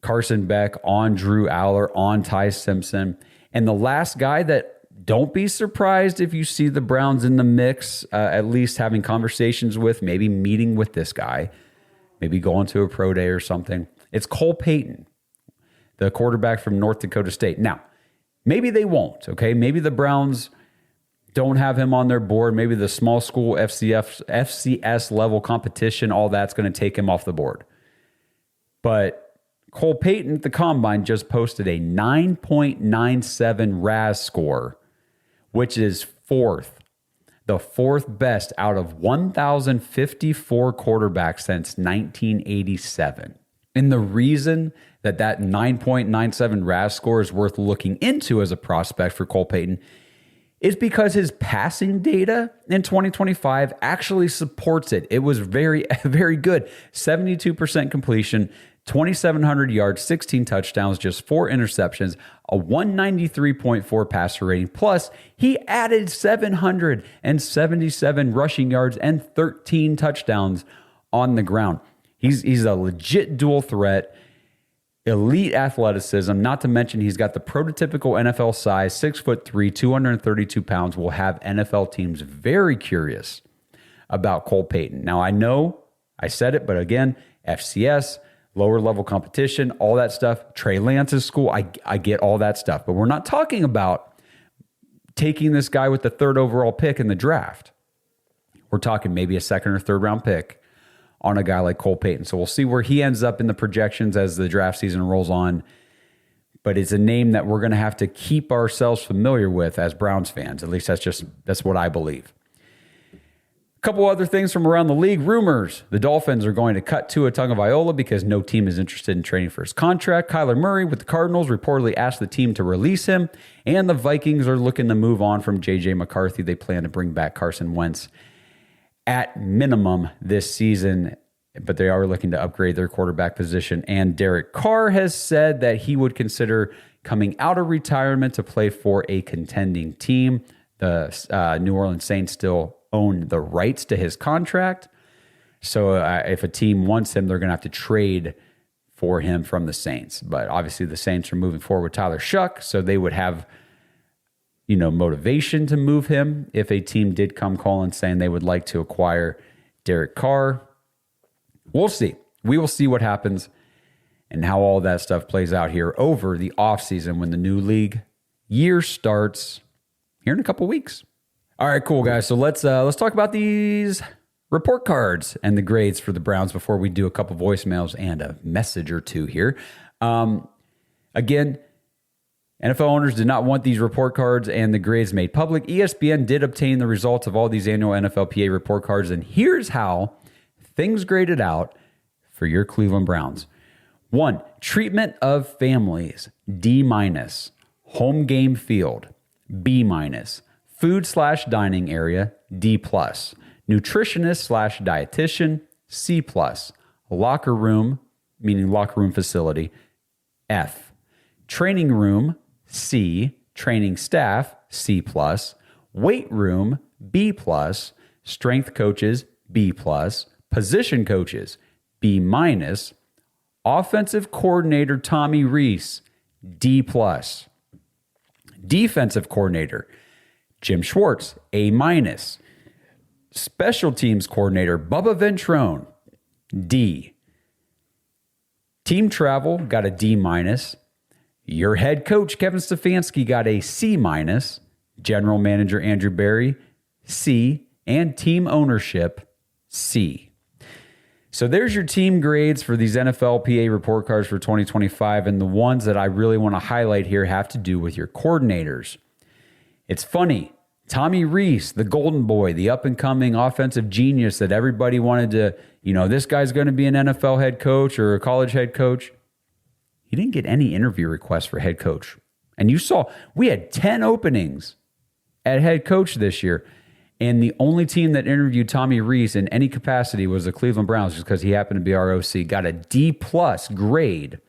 Carson Beck, on Drew Allar, on Ty Simpson. And the last guy that don't be surprised if you see the Browns in the mix, at least having conversations with, maybe meeting with this guy, maybe going to a pro day or something. It's Cole Payton, the quarterback from North Dakota State. Now, maybe they won't, okay? Maybe the Browns don't have him on their board. Maybe the small school FCS level competition, all that's going to take him off the board. But Cole Payton at the Combine just posted a 9.97 RAS score, which is 4th. the fourth best out of 1,054 quarterbacks since 1987. And the reason that 9.97 RAS score is worth looking into as a prospect for Cole Payton is because his passing data in 2025 actually supports it. It was very, very good. 72% completion, 2,700 yards, 16 touchdowns, just 4 interceptions, a 193.4 passer rating. Plus, he added 777 rushing yards and 13 touchdowns on the ground. He's a legit dual threat, elite athleticism, not to mention he's got the prototypical NFL size, 6'3", 232 pounds, will have NFL teams very curious about Cole Payton. Now, I know I said it, but again, FCS, lower level competition, all that stuff. Trey Lance's school, I get all that stuff. But we're not talking about taking this guy with the 3rd overall pick in the draft. We're talking maybe a 2nd or 3rd round pick on a guy like Cole Payton. So we'll see where he ends up in the projections as the draft season rolls on. But it's a name that we're going to have to keep ourselves familiar with as Browns fans. At least that's what I believe. A couple other things from around the league. Rumors. The Dolphins are going to cut Tua Tagovailoa because no team is interested in trading for his contract. Kyler Murray with the Cardinals reportedly asked the team to release him. And the Vikings are looking to move on from J.J. McCarthy. They plan to bring back Carson Wentz at minimum this season, but they are looking to upgrade their quarterback position. And Derek Carr has said that he would consider coming out of retirement to play for a contending team. The New Orleans Saints still own the rights to his contract. So if a team wants him, they're going to have to trade for him from the Saints. But obviously the Saints are moving forward with Tyler Shuck, so they would have motivation to move him if a team did come calling saying they would like to acquire Derek Carr. We'll see. We will see what happens and how all that stuff plays out here over the offseason when the new league year starts here in a couple weeks. All right, cool, guys. So let's talk about these report cards and the grades for the Browns before we do a couple voicemails and a message or two here. Again, NFL owners did not want these report cards and the grades made public. ESPN did obtain the results of all these annual NFLPA report cards, and here's how things graded out for your Cleveland Browns. 1, treatment of families, D-. Home game field, B-. Food/dining area, D+. Nutritionist/dietitian, C+. Locker room, meaning locker room facility, F. Training room, C. Training staff, C+. Weight room, B+. Strength coaches, B+. Position coaches, B-. Offensive coordinator Tommy Rees, D+. Defensive coordinator Jim Schwartz, A-. Special teams coordinator Bubba Ventrone, D. Team travel got a D-. Your head coach, Kevin Stefanski, got a C-. General manager Andrew Berry, C. And team ownership, C. So there's your team grades for these NFLPA report cards for 2025. And the ones that I really want to highlight here have to do with your coordinators. It's funny. Tommy Rees, the golden boy, the up-and-coming offensive genius that everybody wanted to, this guy's going to be an NFL head coach or a college head coach. He didn't get any interview requests for head coach. And you saw, we had 10 openings at head coach this year. And the only team that interviewed Tommy Rees in any capacity was the Cleveland Browns, just because he happened to be our OC. Got a D+ grade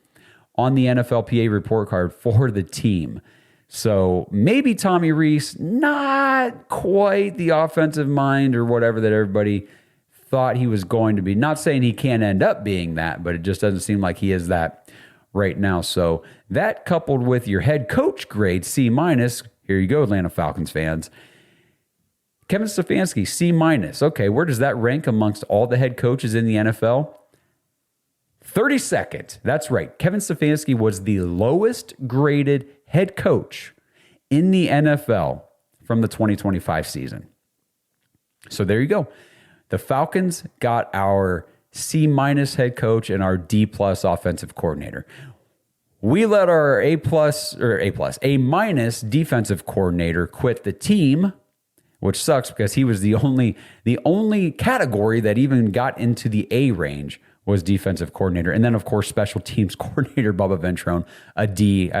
on the NFLPA report card for the team. So maybe Tommy Rees, not quite the offensive mind or whatever that everybody thought he was going to be. Not saying he can't end up being that, but it just doesn't seem like he is that right now. So that coupled with your head coach grade, C-. Here you go, Atlanta Falcons fans. Kevin Stefanski, C-. Okay, where does that rank amongst all the head coaches in the NFL? 32nd. That's right. Kevin Stefanski was the lowest graded head coach in the NFL from the 2025 season. So there you go. The Falcons got our C- head coach and our D+ offensive coordinator. We let our A+ defensive coordinator quit the team which sucks because he was the only category that even got into the A range was defensive coordinator. And then, of course, special teams coordinator Bubba Ventrone, a D.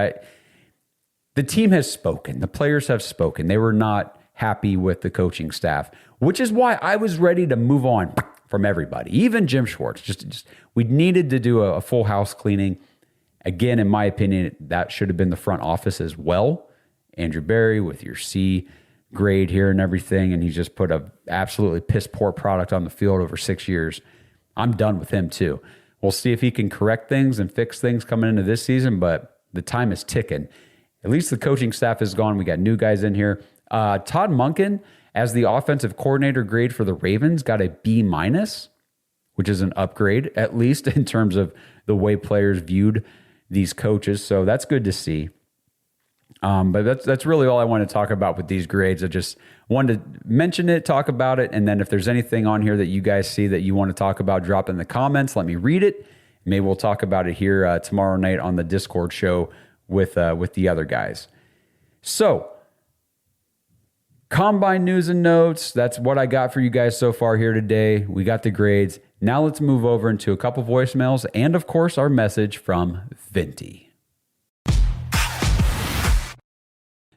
The team has spoken. The players have spoken. They were not happy with the coaching staff, which is why I was ready to move on from everybody, even Jim Schwartz. Just we needed to do a full house cleaning. Again, in my opinion, that should have been the front office as well. Andrew Berry with your C grade here and everything, and he just put a absolutely piss poor product on the field over 6 years. I'm done with him too. We'll see if he can correct things and fix things coming into this season, but the time is ticking. At least the coaching staff is gone. We got new guys in here. Todd Monken, as the offensive coordinator grade for the Ravens, got a B-, which is an upgrade, at least in terms of the way players viewed these coaches. So that's good to see. But that's really all I want to talk about with these grades. I just wanted to mention it, talk about it, and then if there's anything on here that you guys see that you want to talk about, drop in the comments. Let me read it. Maybe we'll talk about it here tomorrow night on the Discord show with the other guys. So, Combine news and notes. That's what I got for you guys so far here today. We got the grades. Now let's move over into a couple voicemails and, of course, our message from Venti.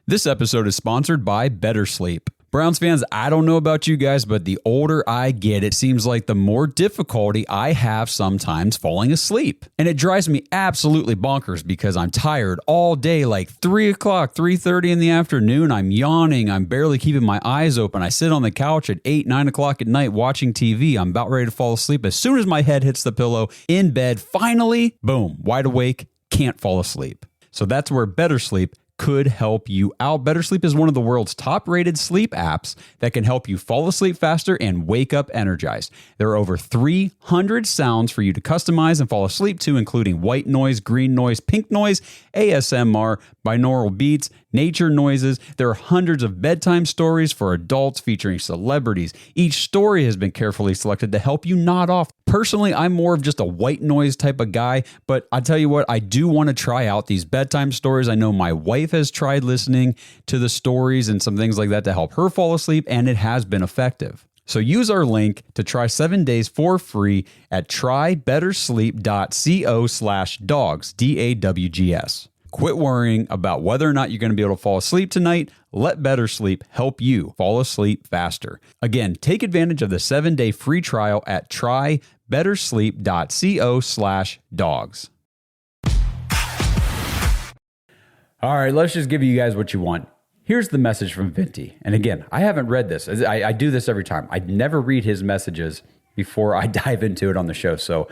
This episode is sponsored by Better Sleep. Browns fans, I don't know about you guys, but the older I get, it seems like the more difficulty I have sometimes falling asleep. And it drives me absolutely bonkers because I'm tired all day, like 3 o'clock, 3:30 in the afternoon. I'm yawning. I'm barely keeping my eyes open. I sit on the couch at 8, 9 o'clock at night watching TV. I'm about ready to fall asleep. As soon as my head hits the pillow in bed, finally, boom, wide awake, can't fall asleep. So that's where Better Sleep could help you out. Better Sleep is one of the world's top-rated sleep apps that can help you fall asleep faster and wake up energized. There are over 300 sounds for you to customize and fall asleep to, including white noise, green noise, pink noise, ASMR, binaural beats, nature noises. There are hundreds of bedtime stories for adults featuring celebrities. Each story has been carefully selected to help you nod off. Personally, I'm more of just a white noise type of guy, but I tell you what, I do want to try out these bedtime stories. I know my wife has tried listening to the stories and some things like that to help her fall asleep, and it has been effective. So use our link to try 7 days for free at trybettersleep.co/dogs, DAWGS. Quit worrying about whether or not you're going to be able to fall asleep tonight. Let Better Sleep help you fall asleep faster. Again, take advantage of the 7-day free trial at trybettersleep.co/dogs. All right, let's just give you guys what you want. Here's the message from Venti. And again, I haven't read this. I do this every time. I never read his messages before I dive into it on the show. So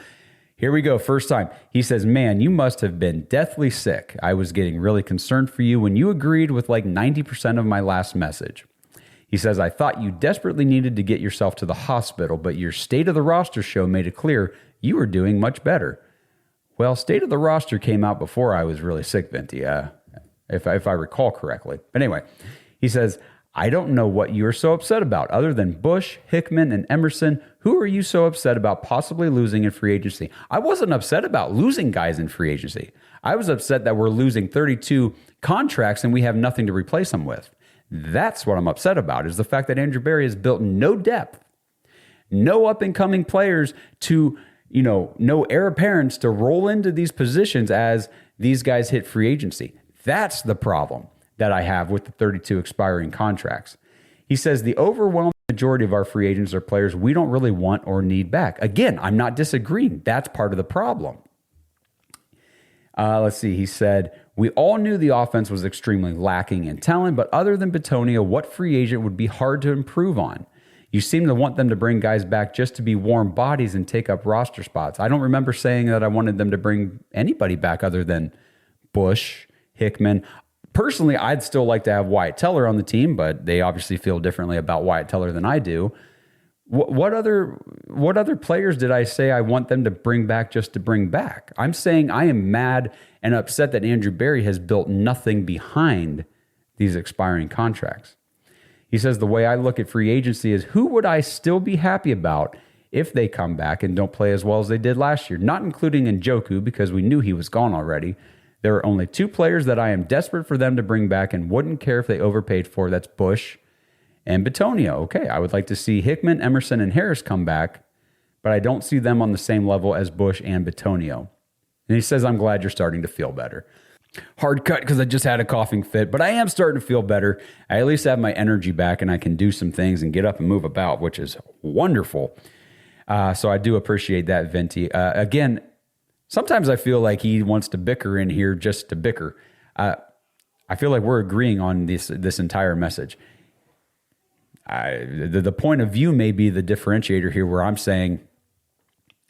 here we go. First time. He says, man, you must have been deathly sick. I was getting really concerned for you when you agreed with like 90% of my last message. He says, I thought you desperately needed to get yourself to the hospital, but your State of the Roster show made it clear you were doing much better. Well, State of the Roster came out before I was really sick, Venti, if I recall correctly. But anyway, he says, I don't know what you are so upset about. Other than Bush, Hickman, and Emerson, who are you so upset about possibly losing in free agency? I wasn't upset about losing guys in free agency. I was upset that we're losing 32 contracts and we have nothing to replace them with. That's what I'm upset about, is the fact that Andrew Berry has built no depth, no up-and-coming players to, no heir apparents to roll into these positions as these guys hit free agency. That's the problem that I have with the 32 expiring contracts. He says the overwhelming majority of our free agents are players we don't really want or need back. Again, I'm not disagreeing. That's part of the problem. Let's see. He said, we all knew the offense was extremely lacking in talent, but other than Bitonio, what free agent would be hard to improve on? You seem to want them to bring guys back just to be warm bodies and take up roster spots. I don't remember saying that I wanted them to bring anybody back other than Bush, Hickman. Personally, I'd still like to have Wyatt Teller on the team, but they obviously feel differently about Wyatt Teller than I do. What other players did I say I want them to bring back just to bring back? I'm saying I am mad and upset that Andrew Berry has built nothing behind these expiring contracts. He says the way I look at free agency is who would I still be happy about if they come back and don't play as well as they did last year, not including Njoku because we knew he was gone already. There are only 2 players that I am desperate for them to bring back and wouldn't care if they overpaid for. That's Bush And Bitonio, okay, I would like to see Hickman, Emerson, and Harris come back, but I don't see them on the same level as Bush and Bitonio. And he says, I'm glad you're starting to feel better. Hard cut because I just had a coughing fit, but I am starting to feel better. I at least have my energy back and I can do some things and get up and move about, which is wonderful. So I do appreciate that, Venti. Again, sometimes I feel like he wants to bicker in here just to bicker. I feel like we're agreeing on this entire message. The point of view may be the differentiator here, where I'm saying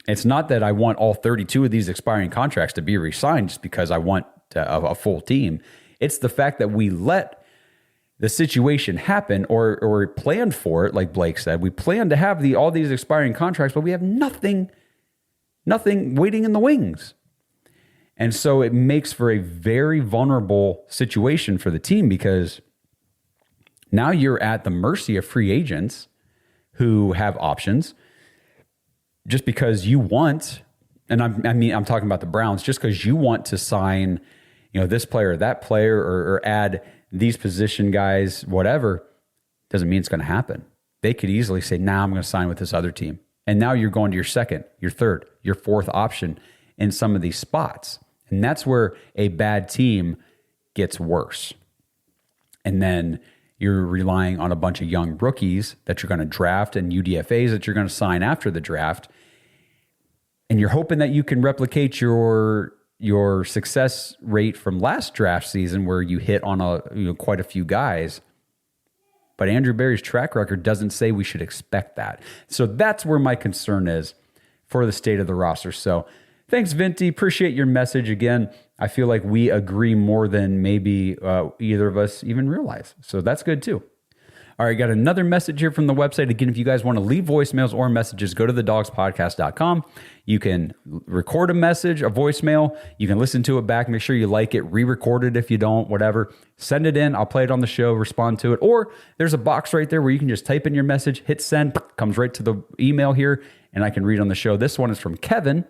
it's not that I want all 32 of these expiring contracts to be re-signed just because I want a full team. It's the fact that we let the situation happen or planned for it, like Blake said. We planned to have all these expiring contracts, but we have nothing waiting in the wings. And so it makes for a very vulnerable situation for the team, because now you're at the mercy of free agents who have options just because you want, and I'm talking about the Browns, just because you want to sign, this player or that player or add these position guys, whatever, doesn't mean it's going to happen. They could easily say, I'm going to sign with this other team. And now you're going to your second, your third, your fourth option in some of these spots. And that's where a bad team gets worse. And then you're relying on a bunch of young rookies that you're going to draft and UDFAs that you're going to sign after the draft. And you're hoping that you can replicate your success rate from last draft season, where you hit on quite a few guys. But Andrew Berry's track record doesn't say we should expect that. So that's where my concern is for the state of the roster. So thanks, Venti. Appreciate your message. Again, I feel like we agree more than maybe either of us even realize. So that's good too. All right, got another message here from the website. Again, if you guys want to leave voicemails or messages, go to thedogspodcast.com. You can record a message, a voicemail. You can listen to it back. Make sure you like it. Re-record it if you don't, whatever. Send it in. I'll play it on the show, respond to it. Or there's a box right there where you can just type in your message, hit send, comes right to the email here, and I can read on the show. This one is from Kevin.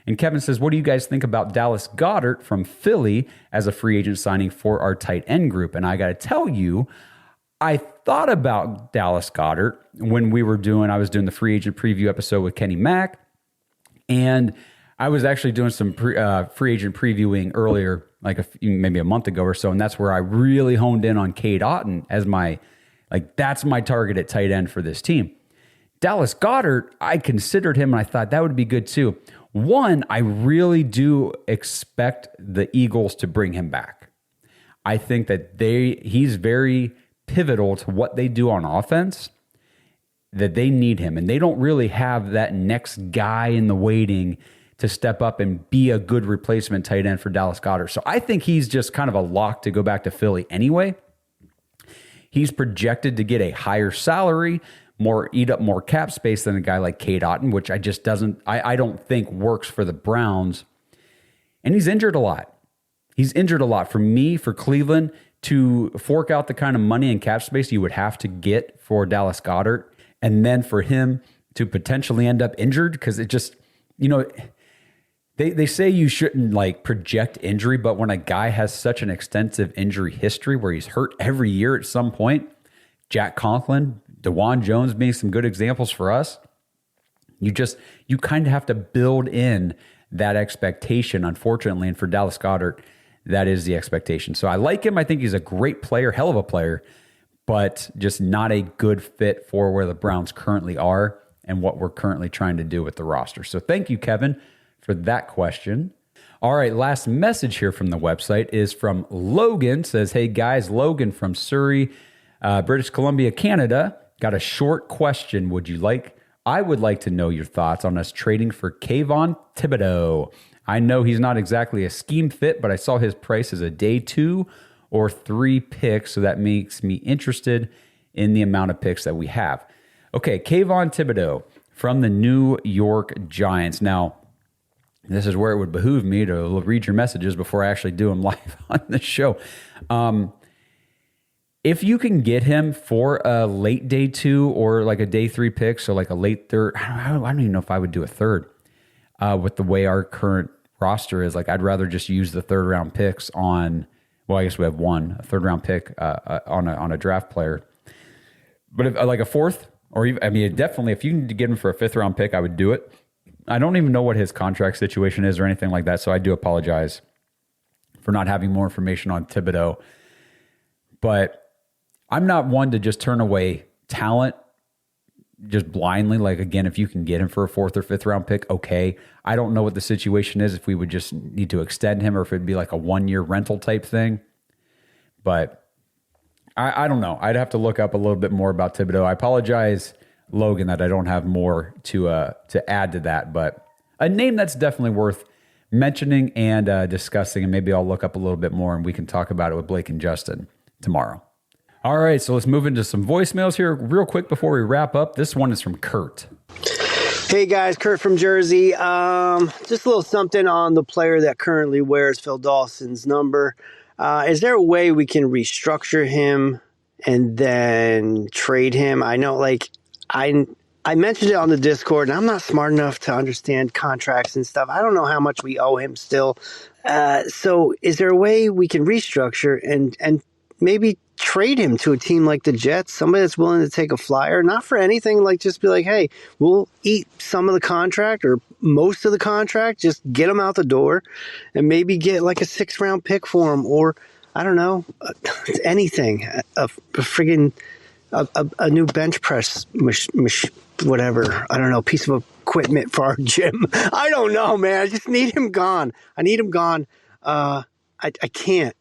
And Kevin says, what do you guys think about Dallas Goedert from Philly as a free agent signing for our tight end group? And I got to tell you, I thought about Dallas Goedert when I was doing the free agent preview episode with Kenny Mack. And I was actually doing some free agent previewing earlier, maybe a month ago or so. And that's where I really honed in on Cade Otton as that's my target at tight end for this team. Dallas Goedert, I considered him and I thought that would be good too. One, I really do expect the Eagles to bring him back. I think that he's very pivotal to what they do on offense, that they need him. And they don't really have that next guy in the waiting to step up and be a good replacement tight end for Dallas Goedert. So I think he's just kind of a lock to go back to Philly anyway. He's projected to get a higher salary, eat up more cap space than a guy like Cade Otton, which I don't think works for the Browns. And he's injured a lot. For Cleveland to fork out the kind of money and cap space you would have to get for Dallas Goedert, and then for him to potentially end up injured, because it just, they say you shouldn't project injury, but when a guy has such an extensive injury history where he's hurt every year at some point, Jack Conklin, DeJuan Jones being some good examples for us, you kind of have to build in that expectation, unfortunately. And for Dallas Goedert, that is the expectation. So I like him. I think he's a great player, hell of a player, but just not a good fit for where the Browns currently are and what we're currently trying to do with the roster. So thank you, Kevin, for that question. All right, last message here from the website is from Logan. Says, hey guys, Logan from Surrey, British Columbia, Canada. Got a short question. I would like to know your thoughts on us trading for Kayvon Thibodeau. I know he's not exactly a scheme fit, but I saw his price as a day 2 or 3 pick, so that makes me interested in the amount of picks that we have. Okay, Kayvon Thibodeau from the New York Giants. Now, this is where it would behoove me to read your messages before I actually do them live on the show. If you can get him for a late day 2 or a day 3 pick, so a late third, I don't even know if I would do a third with the way our current roster is. I'd rather just use the third round picks on, I guess we have a third round pick on a draft player. But if, like a fourth, or even, I mean, definitely, if you need to get him for a 5th round pick, I would do it. I don't even know what his contract situation is or anything like that, so I do apologize for not having more information on Thibodeau. But I'm not one to just turn away talent just blindly. Like, again, if you can get him for a 4th or 5th round pick, okay. I don't know what the situation is, if we would just need to extend him or if it'd be like a 1-year rental type thing. But I don't know. I'd have to look up a little bit more about Thibodeau. I apologize, Logan, that I don't have more to add to that. But a name that's definitely worth mentioning and discussing, and maybe I'll look up a little bit more and we can talk about it with Blake and Justin tomorrow. All right, so let's move into some voicemails here real quick before we wrap up. This one is from Kurt. Hey guys, Kurt from Jersey. Just a little something on the player that currently wears Phil Dawson's number. Is there a way we can restructure him and then trade him? I know, like, I mentioned it on the Discord, and I'm not smart enough to understand contracts and stuff. I don't know how much we owe him still. So is there a way we can restructure and maybe trade him to a team like the Jets, somebody that's willing to take a flyer, not for anything, like just be like, hey, we'll eat some of the contract or most of the contract, just get him out the door and maybe get like a 6th round pick for him, or I don't know, anything, a friggin' a new bench press whatever, I don't know, piece of equipment for our gym. I don't know, man. I just need him gone. I need him gone. I can't,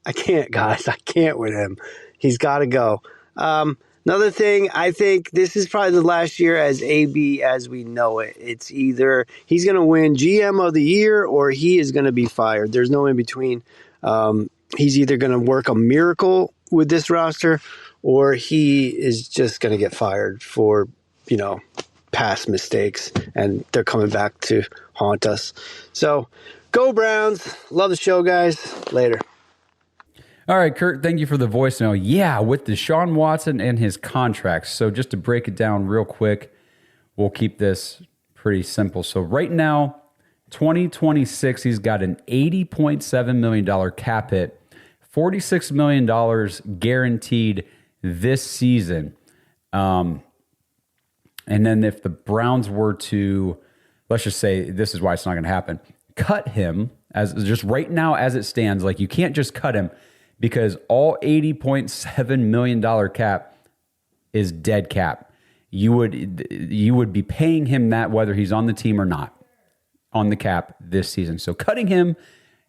guys. I can't with him. He's got to go. Another thing, I think this is probably the last year as AB as we know it. It's either he's going to win GM of the year or he is going to be fired. There's no in between. He's either going to work a miracle with this roster or he is just going to get fired for, past mistakes, and they're coming back to haunt us. So go Browns. Love the show, guys. Later. All right, Kurt, thank you for the voicemail. Yeah, with Deshaun Watson and his contracts. So just to break it down real quick, we'll keep this pretty simple. So right now, 2026, he's got an $80.7 million cap hit, $46 million guaranteed this season. And then if the Browns were to, let's just say, this is why it's not going to happen, cut him, as just right now as it stands, like you can't just cut him, because all $80.7 million cap is dead cap. You would be paying him that whether he's on the team or not on the cap this season. So cutting him,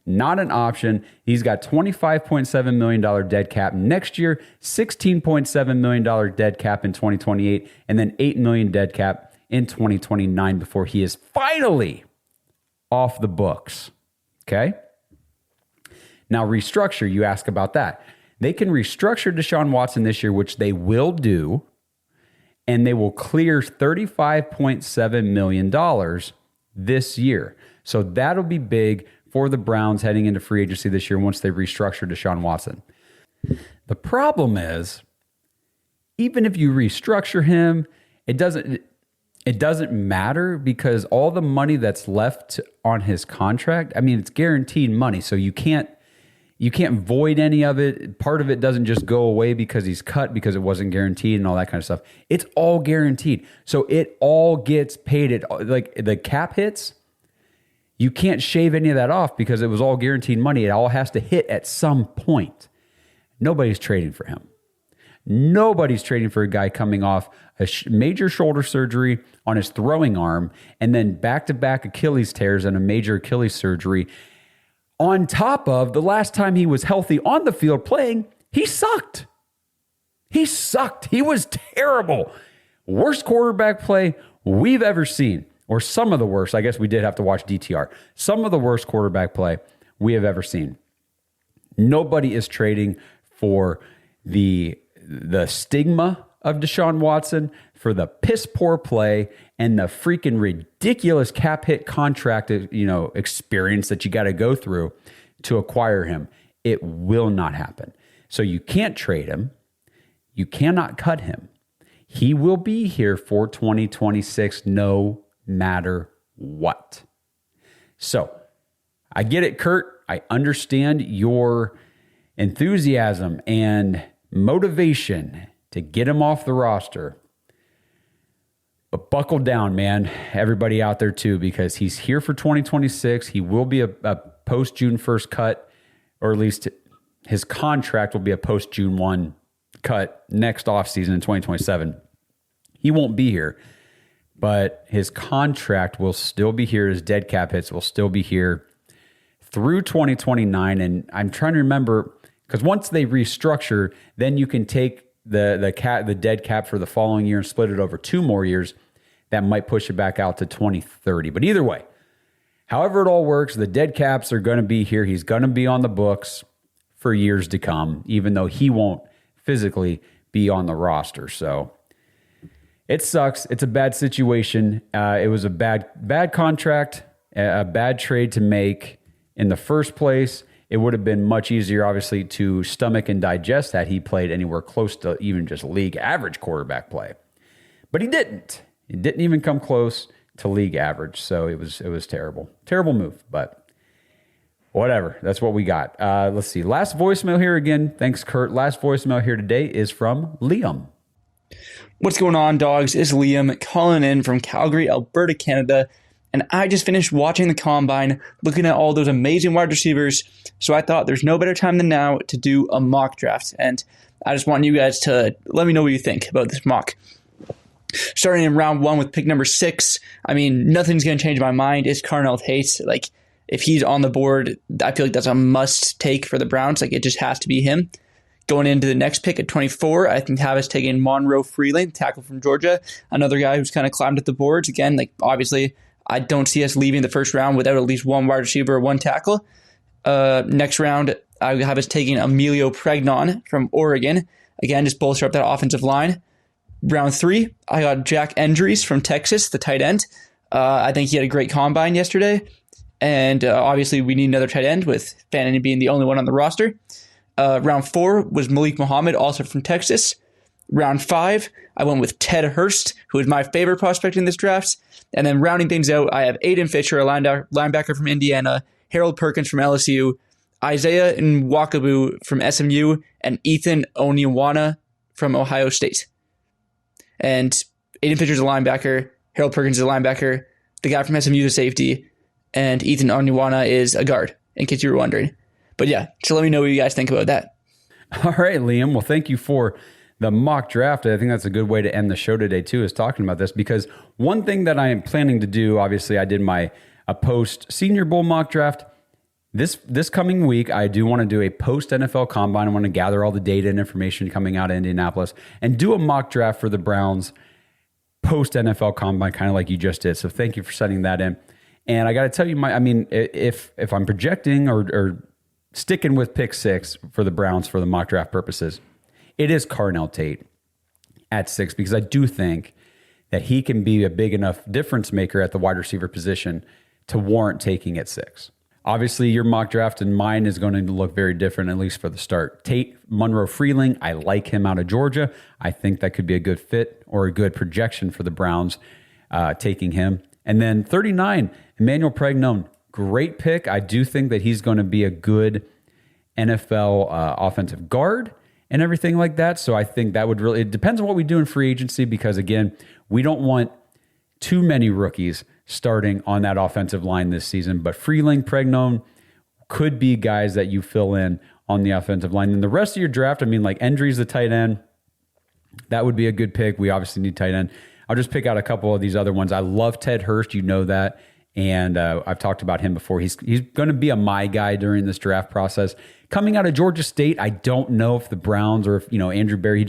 not an option. He's got $25.7 million dead cap next year, $16.7 million dead cap in 2028, and then $8 million dead cap in 2029 before he is finally off the books. Okay? Now, restructure, you ask about that. They can restructure Deshaun Watson this year, which they will do, and they will clear $35.7 million this year. So that'll be big for the Browns heading into free agency this year once they restructure Deshaun Watson. The problem is, even if you restructure him, it doesn't matter, because all the money that's left on his contract, I mean, it's guaranteed money, so you can't void any of it. Part of it doesn't just go away because he's cut because it wasn't guaranteed and all that kind of stuff. It's all guaranteed. So it all gets paid. It, like the cap hits, you can't shave any of that off because it was all guaranteed money. It all has to hit at some point. Nobody's trading for him. Nobody's trading for a guy coming off a major shoulder surgery on his throwing arm and then back-to-back Achilles tears and a major Achilles surgery. On top of the last time he was healthy on the field playing, he sucked. He sucked. He was terrible. Worst quarterback play we've ever seen, or some of the worst. I guess we did have to watch DTR. Some of the worst quarterback play we have ever seen. Nobody is trading for the stigma of Deshaun Watson, for the piss poor play and the freaking ridiculous cap hit contract, experience that you got to go through to acquire him. It will not happen. So you can't trade him. You cannot cut him. He will be here for 2026 no matter what. So I get it, Kurt. I understand your enthusiasm and motivation to get him off the roster. But buckle down, man. Everybody out there too, because he's here for 2026. He will be a post-June 1st cut, or at least his contract will be a post-June 1 cut next offseason in 2027. He won't be here, but his contract will still be here. His dead cap hits will still be here through 2029. And I'm trying to remember, because once they restructure, then you can take the dead cap for the following year and split it over 2 more years. That might push it back out to 2030. But either way, however it all works, the dead caps are going to be here. He's going to be on the books for years to come, even though he won't physically be on the roster. So it sucks. It's a bad situation. It was a bad contract, a bad trade to make in the first place. It would have been much easier, obviously, to stomach and digest had he played anywhere close to even just league average quarterback play. But he didn't. It didn't even come close to league average. So it was terrible. Terrible move, but whatever. That's what we got. Let's see. Last voicemail here again. Thanks, Kurt. Last voicemail here today is from Liam. What's going on, dogs? It's Liam calling in from Calgary, Alberta, Canada. And I just finished watching the Combine, looking at all those amazing wide receivers. So I thought there's no better time than now to do a mock draft. And I just want you guys to let me know what you think about this mock. Starting in round 1 with pick number 6, I mean, nothing's going to change my mind. It's Carnell Tate. Like, if he's on the board, I feel like that's a must take for the Browns. Like, it just has to be him. Going into the next pick at 24, I think Travis taking Monroe Freeland, tackle from Georgia, another guy who's kind of climbed up the boards. Again, like, obviously, I don't see us leaving the first round without at least one wide receiver or one tackle. Next round, I have us taking Emilio Pregnon from Oregon. Again, just bolster up that offensive line. Round 3, I got Jack Endries from Texas, the tight end. I think he had a great combine yesterday. And obviously, we need another tight end with Fannin being the only one on the roster. Round 4 was Malik Muhammad, also from Texas. Round 5, I went with Ted Hurst, who is my favorite prospect in this draft. And then rounding things out, I have Aiden Fisher, a linebacker from Indiana, Harold Perkins from LSU, Isaiah Nwakabu from SMU, and Ethan Oniwana from Ohio State. And Aiden Fisher is a linebacker, Harold Perkins is a linebacker, the guy from SMU is a safety, and Ethan Oniwana is a guard, in case you were wondering. But yeah, so let me know what you guys think about that. All right, Liam. Well, thank you for the mock draft. I think that's a good way to end the show today, too, is talking about this, because one thing that I am planning to do, obviously, I did a post Senior Bowl mock draft. This coming week, I do want to do a post NFL Combine. I want to gather all the data and information coming out of Indianapolis and do a mock draft for the Browns post NFL Combine, kind of like you just did. So thank you for setting that in. And I got to tell you, if I'm projecting or sticking with pick 6 for the Browns for the mock draft purposes, it is Carnell Tate at 6, because I do think that he can be a big enough difference maker at the wide receiver position to warrant taking at 6. Obviously, your mock draft and mine is going to look very different, at least for the start. Tate, Monroe Freeling, I like him out of Georgia. I think that could be a good fit or a good projection for the Browns taking him. And then 39, Emmanuel Pregnon, great pick. I do think that he's going to be a good NFL offensive guard and everything like that. So I think that would really, it depends on what we do in free agency, because again, we don't want too many rookies starting on that offensive line this season. But Freeling, Pregnon could be guys that you fill in on the offensive line. And the rest of your draft, I mean, like Endries, the tight end, that would be a good pick. We obviously need tight end. I'll just pick out a couple of these other ones. I love Ted Hurst, you know that. And I've talked about him before. He's going to be a my guy during this draft process. Coming out of Georgia State, I don't know if the Browns or if, Andrew Berry,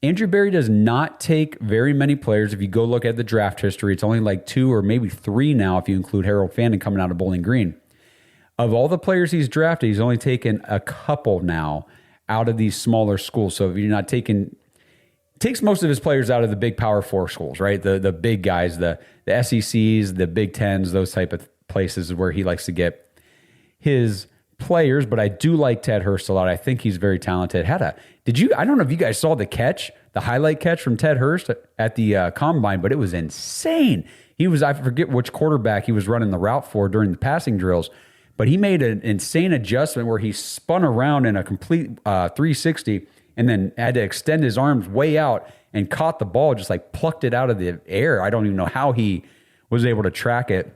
Andrew Berry does not take very many players. If you go look at the draft history, it's only like 2 or maybe 3 now if you include Harold Fannin coming out of Bowling Green. Of all the players he's drafted, he's only taken a couple now out of these smaller schools. So if you're not taking... takes most of his players out of the big Power 4 schools, right? The big guys, the SECs, the Big Tens, those type of places where he likes to get his players. But I do like Ted Hurst a lot. I think he's very talented. I don't know if you guys saw the highlight catch from Ted Hurst at the Combine, but it was insane. I forget which quarterback he was running the route for during the passing drills, but he made an insane adjustment where he spun around in a complete 360 and then had to extend his arms way out and caught the ball, just like plucked it out of the air. I don't even know how he was able to track it,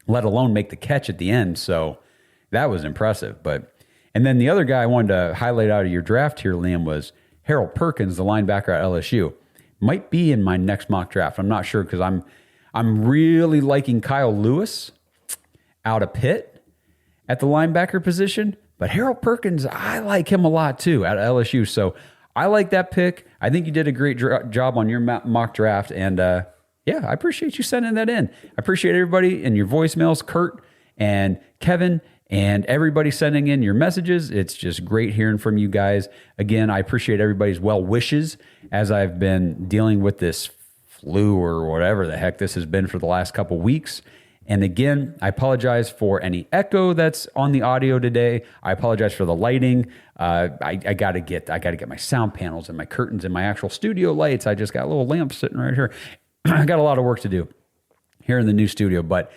let alone make the catch at the end. So that was impressive. And then the other guy I wanted to highlight out of your draft here, Liam, was Harold Perkins, the linebacker at LSU. Might be in my next mock draft. I'm not sure because I'm really liking Kyle Lewis out of Pitt at the linebacker position. But Harold Perkins, I like him a lot too at LSU. So I like that pick. I think you did a great job on your mock draft. And yeah, I appreciate you sending that in. I appreciate everybody in your voicemails, Kurt and Kevin and everybody sending in your messages. It's just great hearing from you guys. Again, I appreciate everybody's well wishes as I've been dealing with this flu or whatever the heck this has been for the last couple weeks. And again, I apologize for any echo that's on the audio today. I apologize for the lighting. I gotta get my sound panels and my curtains and my actual studio lights. I just got a little lamp sitting right here. I got a lot of work to do here in the new studio, but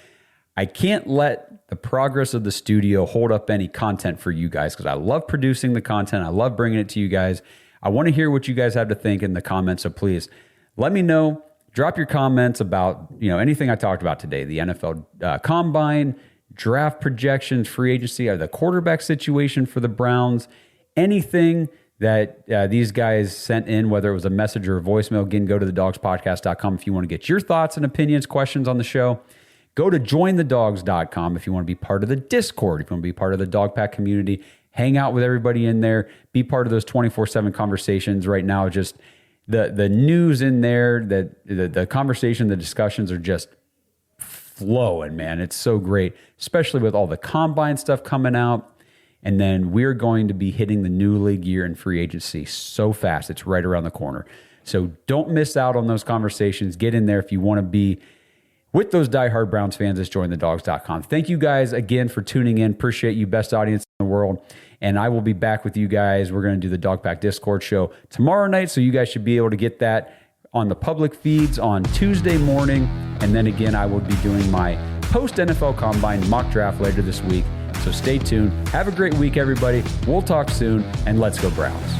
I can't let the progress of the studio hold up any content for you guys because I love producing the content. I love bringing it to you guys. I want to hear what you guys have to think in the comments. So please let me know. Drop your comments about, anything I talked about today, the NFL Combine, draft projections, free agency, the quarterback situation for the Browns, anything that these guys sent in, whether it was a message or a voicemail. Again, go to thedogspodcast.com if you want to get your thoughts and opinions, questions on the show. Go to jointhedogs.com if you want to be part of the Discord, if you want to be part of the Dog Pack community, hang out with everybody in there, be part of those 24/7 conversations. Right now, just the news in there, the conversation, the discussions are just flowing, man. It's so great, especially with all the Combine stuff coming out. And then we're going to be hitting the new league year in free agency so fast. It's right around the corner. So don't miss out on those conversations. Get in there if you want to be with those diehard Browns fans. It's jointhedogs.com. Thank you guys again for tuning in. Appreciate you. Best audience in the world. And I will be back with you guys. We're going to do the Dog Pack Discord show tomorrow night. So you guys should be able to get that on the public feeds on Tuesday morning. And then again, I will be doing my post NFL Combine mock draft later this week. So stay tuned. Have a great week, everybody. We'll talk soon. And let's go Browns.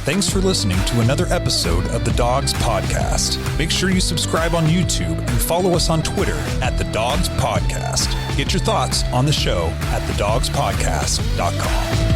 Thanks for listening to another episode of the Dogs Podcast. Make sure you subscribe on YouTube and follow us on Twitter at The Dogs Podcast. Get your thoughts on the show at thedogspodcast.com.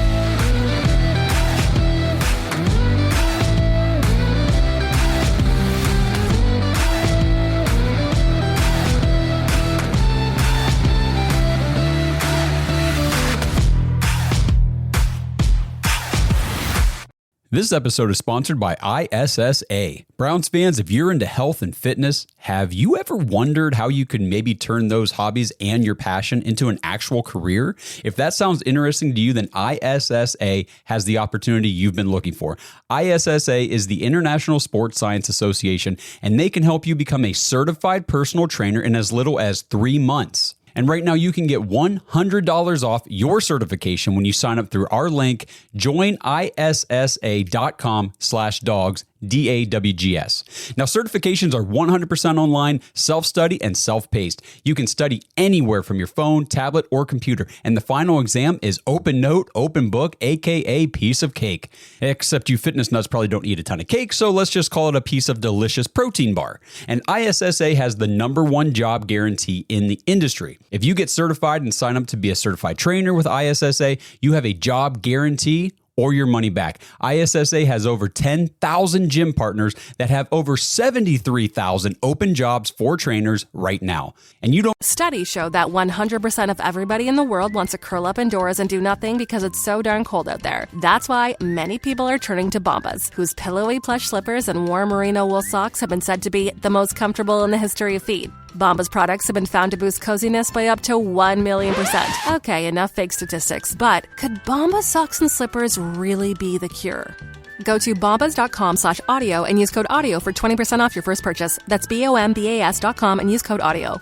This episode is sponsored by ISSA. Browns fans, if you're into health and fitness, have you ever wondered how you could maybe turn those hobbies and your passion into an actual career? If that sounds interesting to you, then ISSA has the opportunity you've been looking for. ISSA is the International Sports Science Association, and they can help you become a certified personal trainer in as little as 3 months. And right now you can get $100 off your certification when you sign up through our link, joinissa.com/dogs, DAWGS. Now, certifications are 100% online, self-study, and self-paced. You can study anywhere from your phone, tablet, or computer. And the final exam is open note, open book, aka piece of cake. Except you fitness nuts probably don't eat a ton of cake, so let's just call it a piece of delicious protein bar. And ISSA has the #1 job guarantee in the industry. If you get certified and sign up to be a certified trainer with ISSA, you have a job guarantee or your money back. ISSA has over 10,000 gym partners that have over 73,000 open jobs for trainers right now. And you don't... Studies show that 100% of everybody in the world wants to curl up indoors and do nothing because it's so darn cold out there. That's why many people are turning to Bombas, whose pillowy plush slippers and warm merino wool socks have been said to be the most comfortable in the history of feet. Bombas products have been found to boost coziness by up to 1,000,000%. Okay, enough fake statistics, but could Bombas socks and slippers really be the cure? Go to bombas.com/audio and use code AUDIO for 20% off your first purchase. That's BOMBAS.com and use code AUDIO.